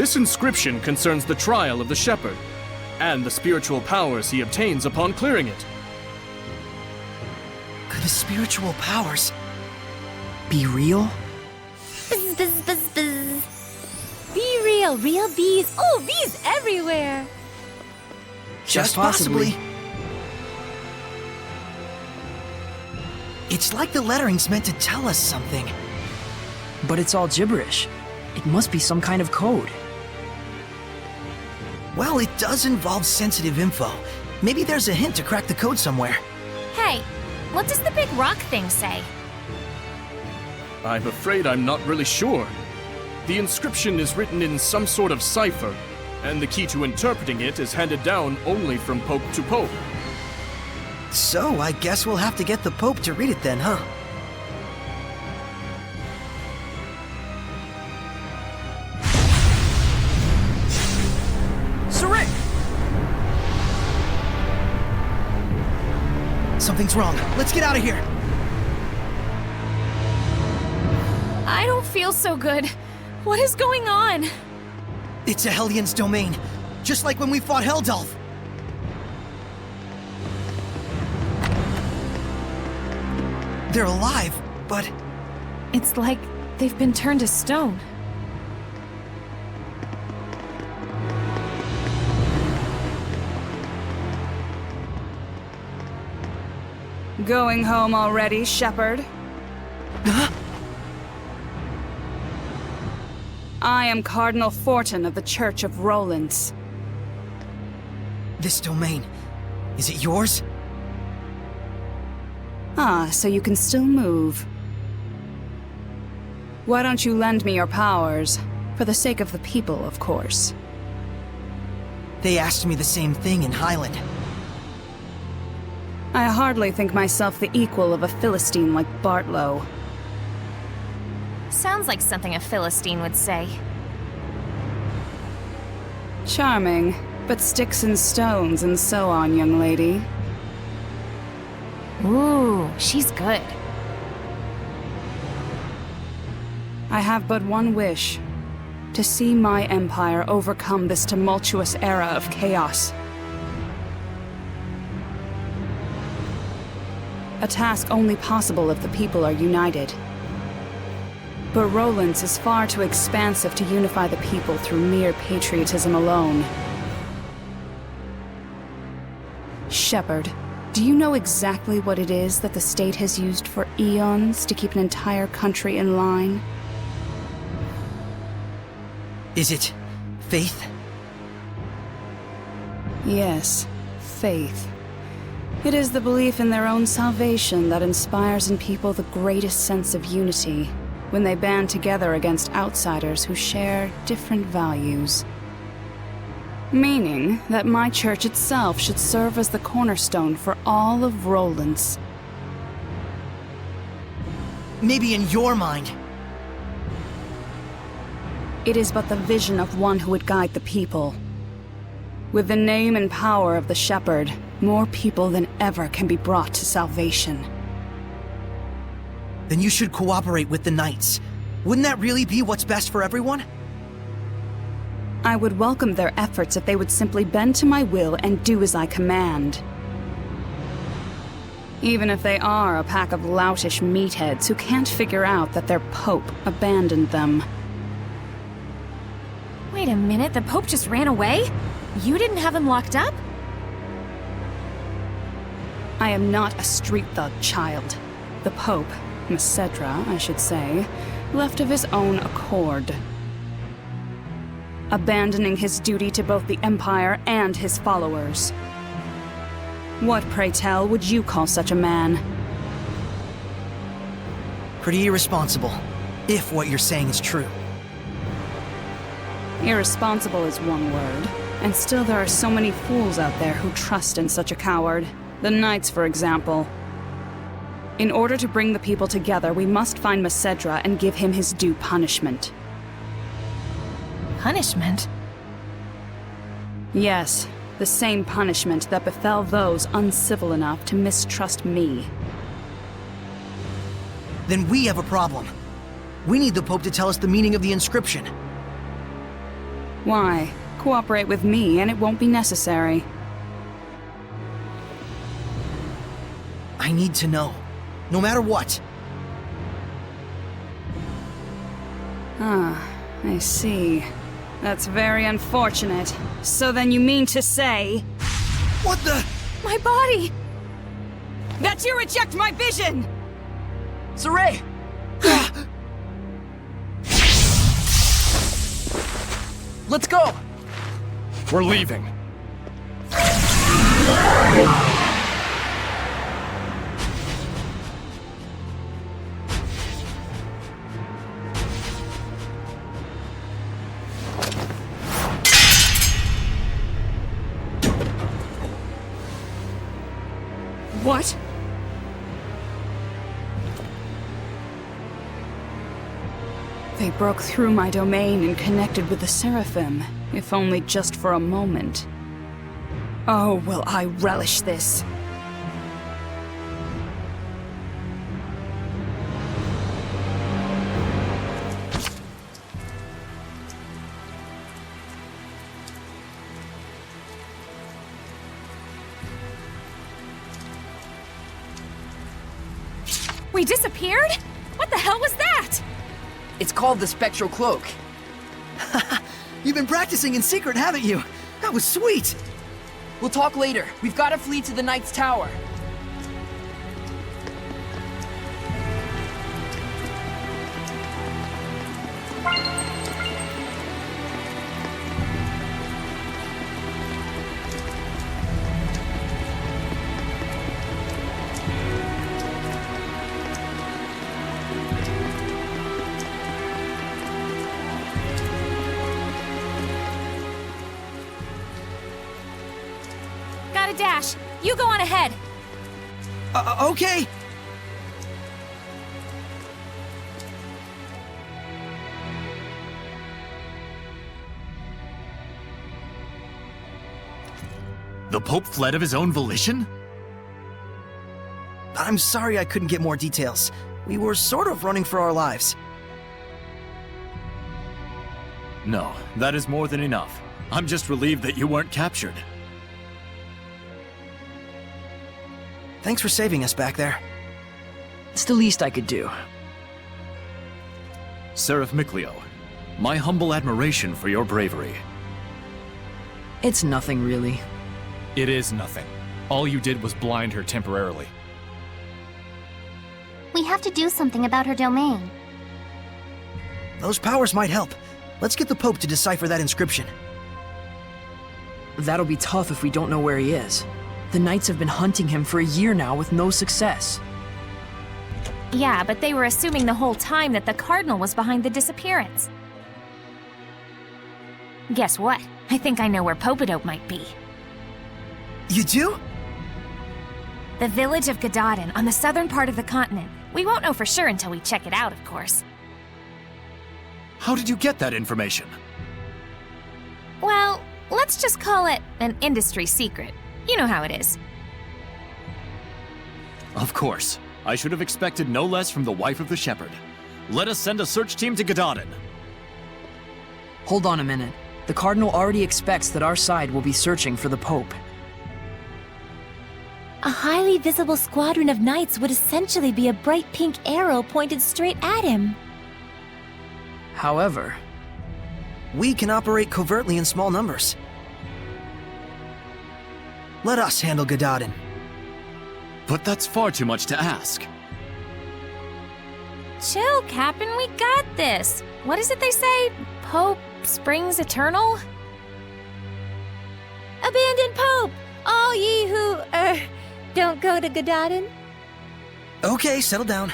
This inscription concerns the trial of the shepherd, and the spiritual powers he obtains upon clearing it. Could the spiritual powers be real? Buzz, buzz, buzz, buzz. Be real, real bees. Oh, bees everywhere. Just possibly. It's like the lettering's meant to tell us something. But it's all gibberish. It must be some kind of code. Well, it does involve sensitive info. Maybe there's a hint to crack the code somewhere. Hey, what does the big rock thing say? I'm afraid I'm not really sure. The inscription is written in some sort of cipher, and the key to interpreting it is handed down only from pope to pope. So, I guess we'll have to get the Pope to read it then, huh? Saray! Something's wrong. Let's get out of here! I don't feel so good. What is going on? It's a Hellions domain, just like when we fought Heldalf. They're alive, but... It's like they've been turned to stone. Going home already, Shepherd? I am Cardinal Fortin of the Church of Rollins. This domain, is it yours? Ah, so you can still move. Why don't you lend me your powers? For the sake of the people, of course. They asked me the same thing in Highland. I hardly think myself the equal of a Philistine like Bartlow. Sounds like something a Philistine would say. Charming, but sticks and stones and so on, young lady. Ooh, she's good. I have but one wish. To see my empire overcome this tumultuous era of chaos. A task only possible if the people are united. But Rollins is far too expansive to unify the people through mere patriotism alone. Shepherd, do you know exactly what it is that the state has used for eons to keep an entire country in line? Is it faith? Yes, faith. It is the belief in their own salvation that inspires in people the greatest sense of unity when they band together against outsiders who share different values. Meaning that my church itself should serve as the cornerstone for all of Rollins. Maybe in your mind. It is but the vision of one who would guide the people. With the name and power of the Shepherd, more people than ever can be brought to salvation. Then you should cooperate with the Knights. Wouldn't that really be what's best for everyone? I would welcome their efforts if they would simply bend to my will and do as I command. Even if they are a pack of loutish meatheads who can't figure out that their Pope abandoned them. Wait a minute, the Pope just ran away? You didn't have him locked up? I am not a street thug, child. The Pope, Macedra, I should say, left of his own accord. Abandoning his duty to both the Empire and his followers. What, pray tell, would you call such a man? Pretty irresponsible, if what you're saying is true. Irresponsible is one word, and still there are so many fools out there who trust in such a coward. The Knights, for example. In order to bring the people together, we must find Macedra and give him his due punishment. Punishment? Yes, the same punishment that befell those uncivil enough to mistrust me. Then we have a problem. We need the Pope to tell us the meaning of the inscription. Why? Cooperate with me and it won't be necessary. I need to know. No matter what. Ah, I see. That's very unfortunate. So then you mean to say... What the? My body! that you reject my vision! Saray! Let's go! We're leaving. What? They broke through my domain and connected with the Seraphim, if only just for a moment. Oh, will I relish this. We disappeared? What the hell was that? It's called the Spectral Cloak. You've been practicing in secret, haven't you? That was sweet! We'll talk later. We've got to flee to the Knight's Tower. Gotta dash. You go on ahead. Okay! The Pope fled of his own volition? I'm sorry I couldn't get more details. We were sort of running for our lives. No, that is more than enough. I'm just relieved that you weren't captured. Thanks for saving us back there. It's the least I could do. Seraph Mikleo, my humble admiration for your bravery. It's nothing, really. It is nothing. All you did was blind her temporarily. We have to do something about her domain. Those powers might help. Let's get the Pope to decipher that inscription. That'll be tough if we don't know where he is. The Knights have been hunting him for a year now with no success. Yeah, but they were assuming the whole time that the Cardinal was behind the disappearance. Guess what? I think I know where Popadope might be. You do? The village of Gadadin on the southern part of the continent. We won't know for sure until we check it out, of course. How did you get that information? Well, let's just call it an industry secret. You know how it is. Of course. I should have expected no less from the wife of the shepherd. Let us send a search team to Gadadin. Hold on a minute. The Cardinal already expects that our side will be searching for the Pope. A highly visible squadron of knights would essentially be a bright pink arrow pointed straight at him. However, we can operate covertly in small numbers. Let us handle Gadadin. But that's far too much to ask. Chill, Captain, we got this. What is it they say? Pope springs eternal? Abandon Pope! All ye who, don't go to Gadadin. Okay, settle down.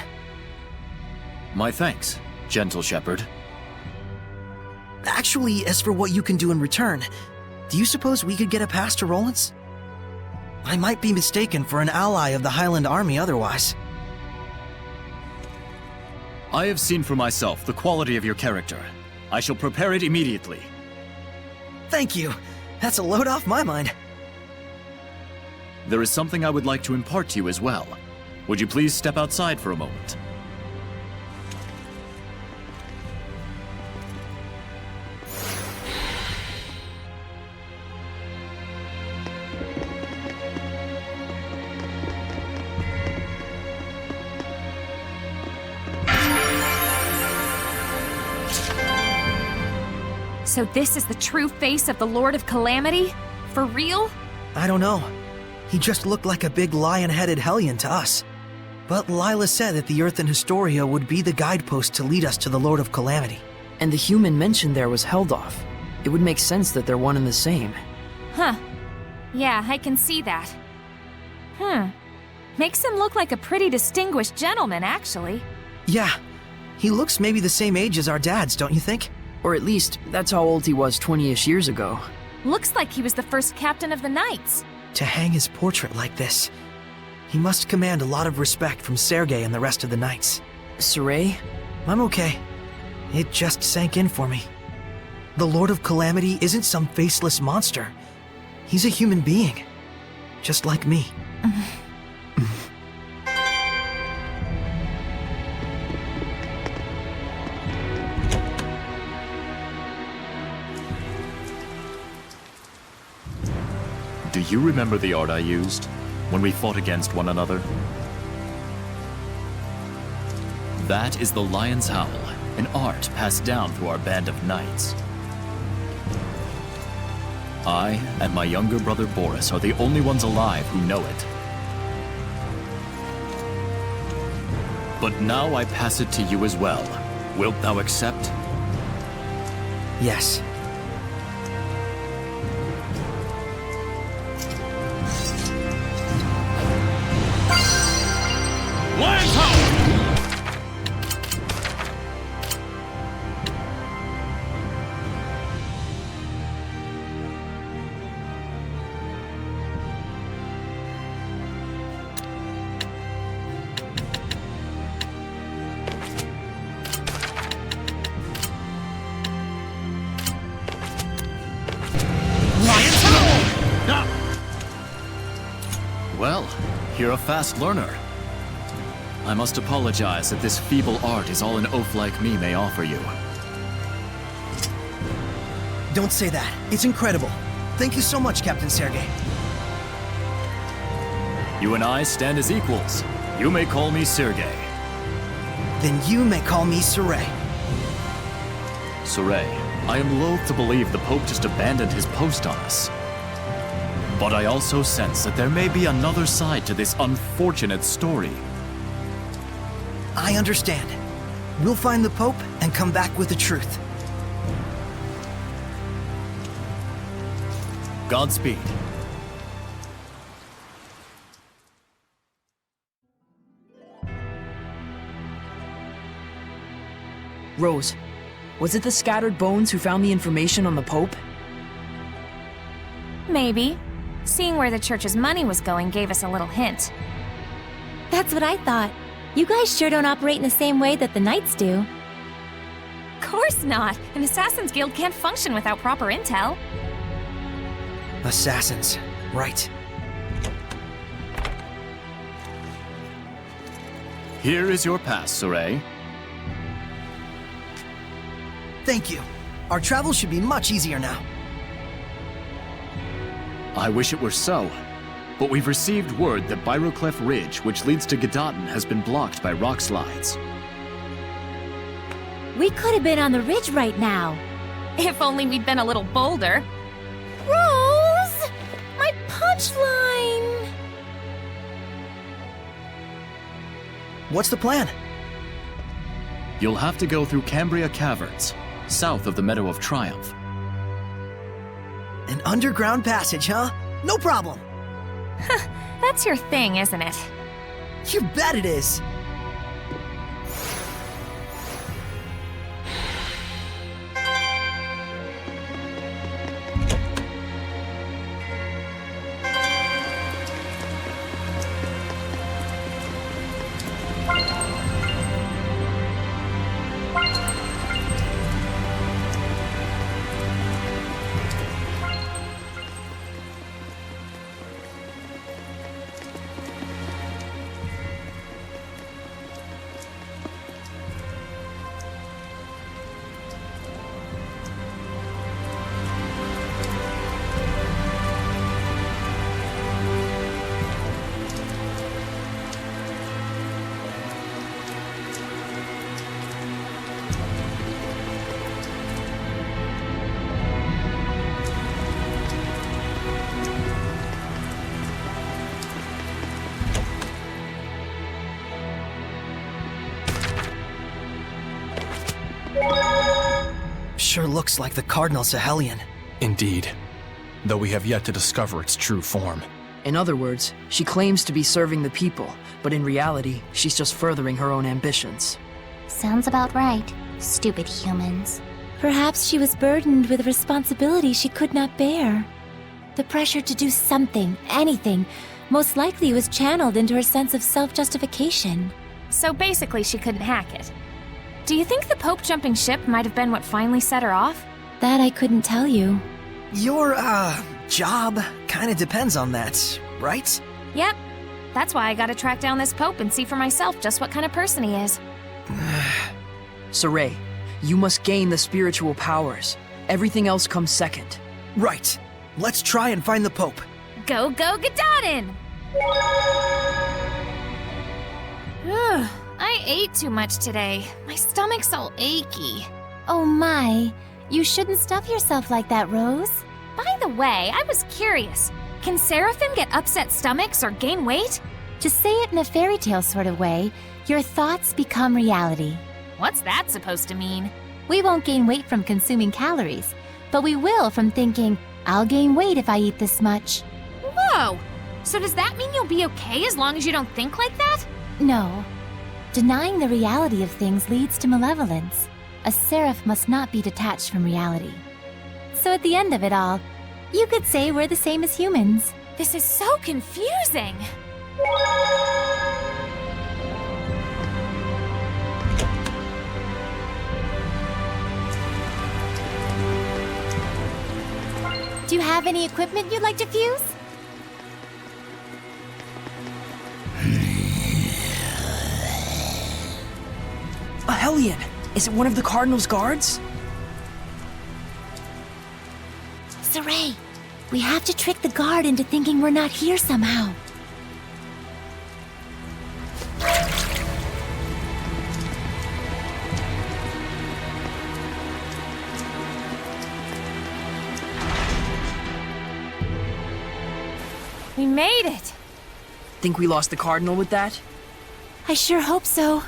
My thanks, gentle shepherd. Actually, as for what you can do in return, do you suppose we could get a pass to Rollins? I might be mistaken for an ally of the Highland Army otherwise. I have seen for myself the quality of your character. I shall prepare it immediately. Thank you. That's a load off my mind. There is something I would like to impart to you as well. Would you please step outside for a moment? So this is the true face of the Lord of Calamity? For real? I don't know. He just looked like a big lion-headed hellion to us. But Lila said that the Earth and Historia would be the guidepost to lead us to the Lord of Calamity. And the human mentioned there was Heldoff. It would make sense that they're one and the same. Huh. Yeah, I can see that. Makes him look like a pretty distinguished gentleman, actually. Yeah. He looks maybe the same age as our dads, don't you think? Or at least, that's how old he was 20-ish years ago. Looks like he was the first captain of the Knights. To hang his portrait like this, he must command a lot of respect from Sergei and the rest of the Knights. Saray? I'm okay. It just sank in for me. The Lord of Calamity isn't some faceless monster. He's a human being. Just like me. Do you remember the art I used when we fought against one another? That is the Lion's Howl, an art passed down through our band of knights. I and my younger brother Boris are the only ones alive who know it. But now I pass it to you as well. Wilt thou accept? Yes. Lion's Howl! Well, you're a fast learner. I must apologize that this feeble art is all an oaf like me may offer you. Don't say that. It's incredible. Thank you so much, Captain Sergei. You and I stand as equals. You may call me Sergei. Then you may call me Saray. Saray, I am loath to believe the Pope just abandoned his post on us. But I also sense that there may be another side to this unfortunate story. I understand. We'll find the Pope and come back with the truth. Godspeed. Rose, was it the scattered bones who found the information on the Pope? Maybe. Seeing where the church's money was going gave us a little hint. That's what I thought. You guys sure don't operate in the same way that the Knights do. Course not! An Assassin's Guild can't function without proper intel. Assassins. Right. Here is your pass, Saray. Thank you. Our travel should be much easier now. I wish it were so, but we've received word that Byroclef Ridge, which leads to Gedaten, has been blocked by rock slides. We could have been on the ridge right now. If only we'd been a little bolder. Rose! My punchline! What's the plan? You'll have to go through Cambria Caverns, south of the Meadow of Triumph. An underground passage, huh? No problem. That's your thing, isn't it? You bet it is. Sure looks like the Cardinal's a Hellion. Indeed. Though we have yet to discover its true form. In other words, she claims to be serving the people, but in reality, she's just furthering her own ambitions. Sounds about right. Stupid humans. Perhaps she was burdened with a responsibility she could not bear. The pressure to do something, anything, most likely was channeled into her sense of self-justification. So basically, she couldn't hack it. Do you think the Pope jumping ship might have been what finally set her off? That I couldn't tell you. Your, job kinda depends on that, right? Yep. That's why I gotta track down this Pope and see for myself just what kind of person he is. Saray, you must gain the spiritual powers. Everything else comes second. Right. Let's try and find the Pope. Go, go, Gadadin! Ugh, I ate too much today. My stomach's all achy. Oh my, you shouldn't stuff yourself like that, Rose. By the way, I was curious. Can Seraphim get upset stomachs or gain weight? To say it in a fairy tale sort of way, your thoughts become reality. What's that supposed to mean? We won't gain weight from consuming calories, but we will from thinking, I'll gain weight if I eat this much. Whoa! So does that mean you'll be okay as long as you don't think like that? No. Denying the reality of things leads to malevolence. A seraph must not be detached from reality. So at the end of it all, you could say we're the same as humans. This is so confusing! Do you have any equipment you'd like to fuse? A Hellion! Is it one of the Cardinal's guards? Saray, we have to trick the guard into thinking we're not here somehow. We made it! Think we lost the Cardinal with that? I sure hope so.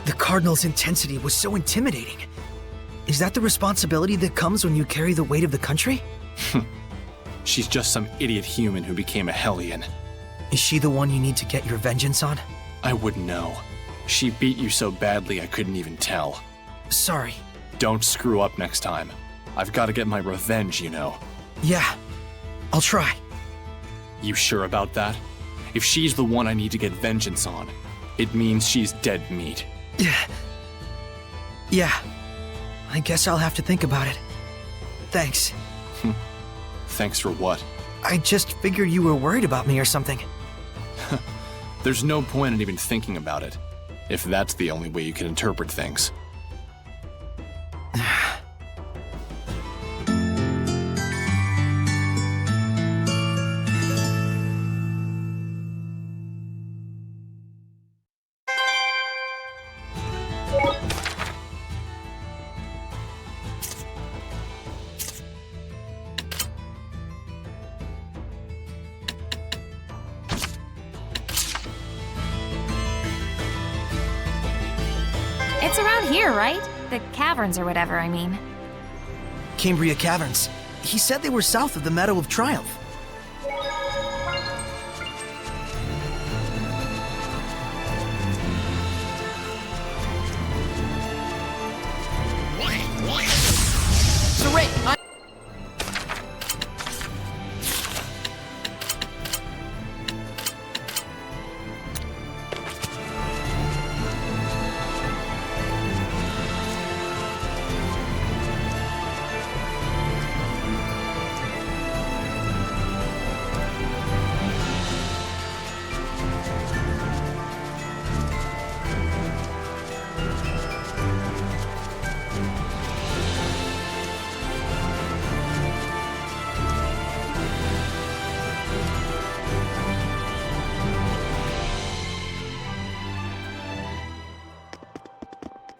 The Cardinal's intensity was so intimidating. Is that the responsibility that comes when you carry the weight of the country? She's just some idiot human who became a Hellion. Is she the one you need to get your vengeance on? I wouldn't know. She beat you so badly I couldn't even tell. Sorry. Don't screw up next time. I've got to get my revenge, you know. Yeah, I'll try. You sure about that? If she's the one I need to get vengeance on, it means she's dead meat. Yeah. I guess I'll have to think about it. Thanks. Thanks for what? I just figured you were worried about me or something. There's no point in even thinking about it, if that's the only way you can interpret things. It's around here, right? The caverns or whatever, I mean. Cambria Caverns. He said they were south of the Meadow of Triumph. Saray,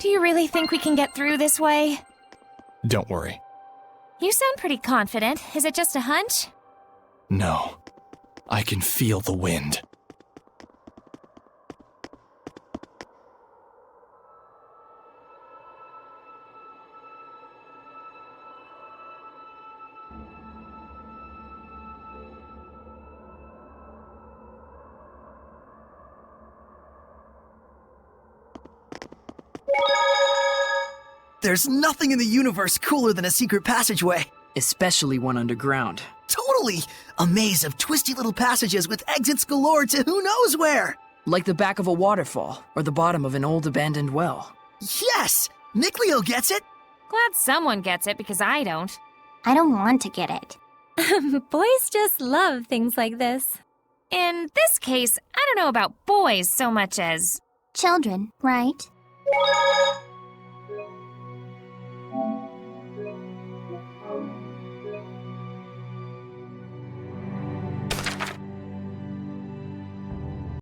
Do you really think we can get through this way? Don't worry. You sound pretty confident. Is it just a hunch? No. I can feel the wind. There's nothing in the universe cooler than a secret passageway. Especially one underground. Totally! A maze of twisty little passages with exits galore to who knows where! Like the back of a waterfall, or the bottom of an old abandoned well. Yes! Nickleo gets it! Glad someone gets it because I don't. I don't want to get it. Boys just love things like this. In this case, I don't know about boys so much as... Children, right?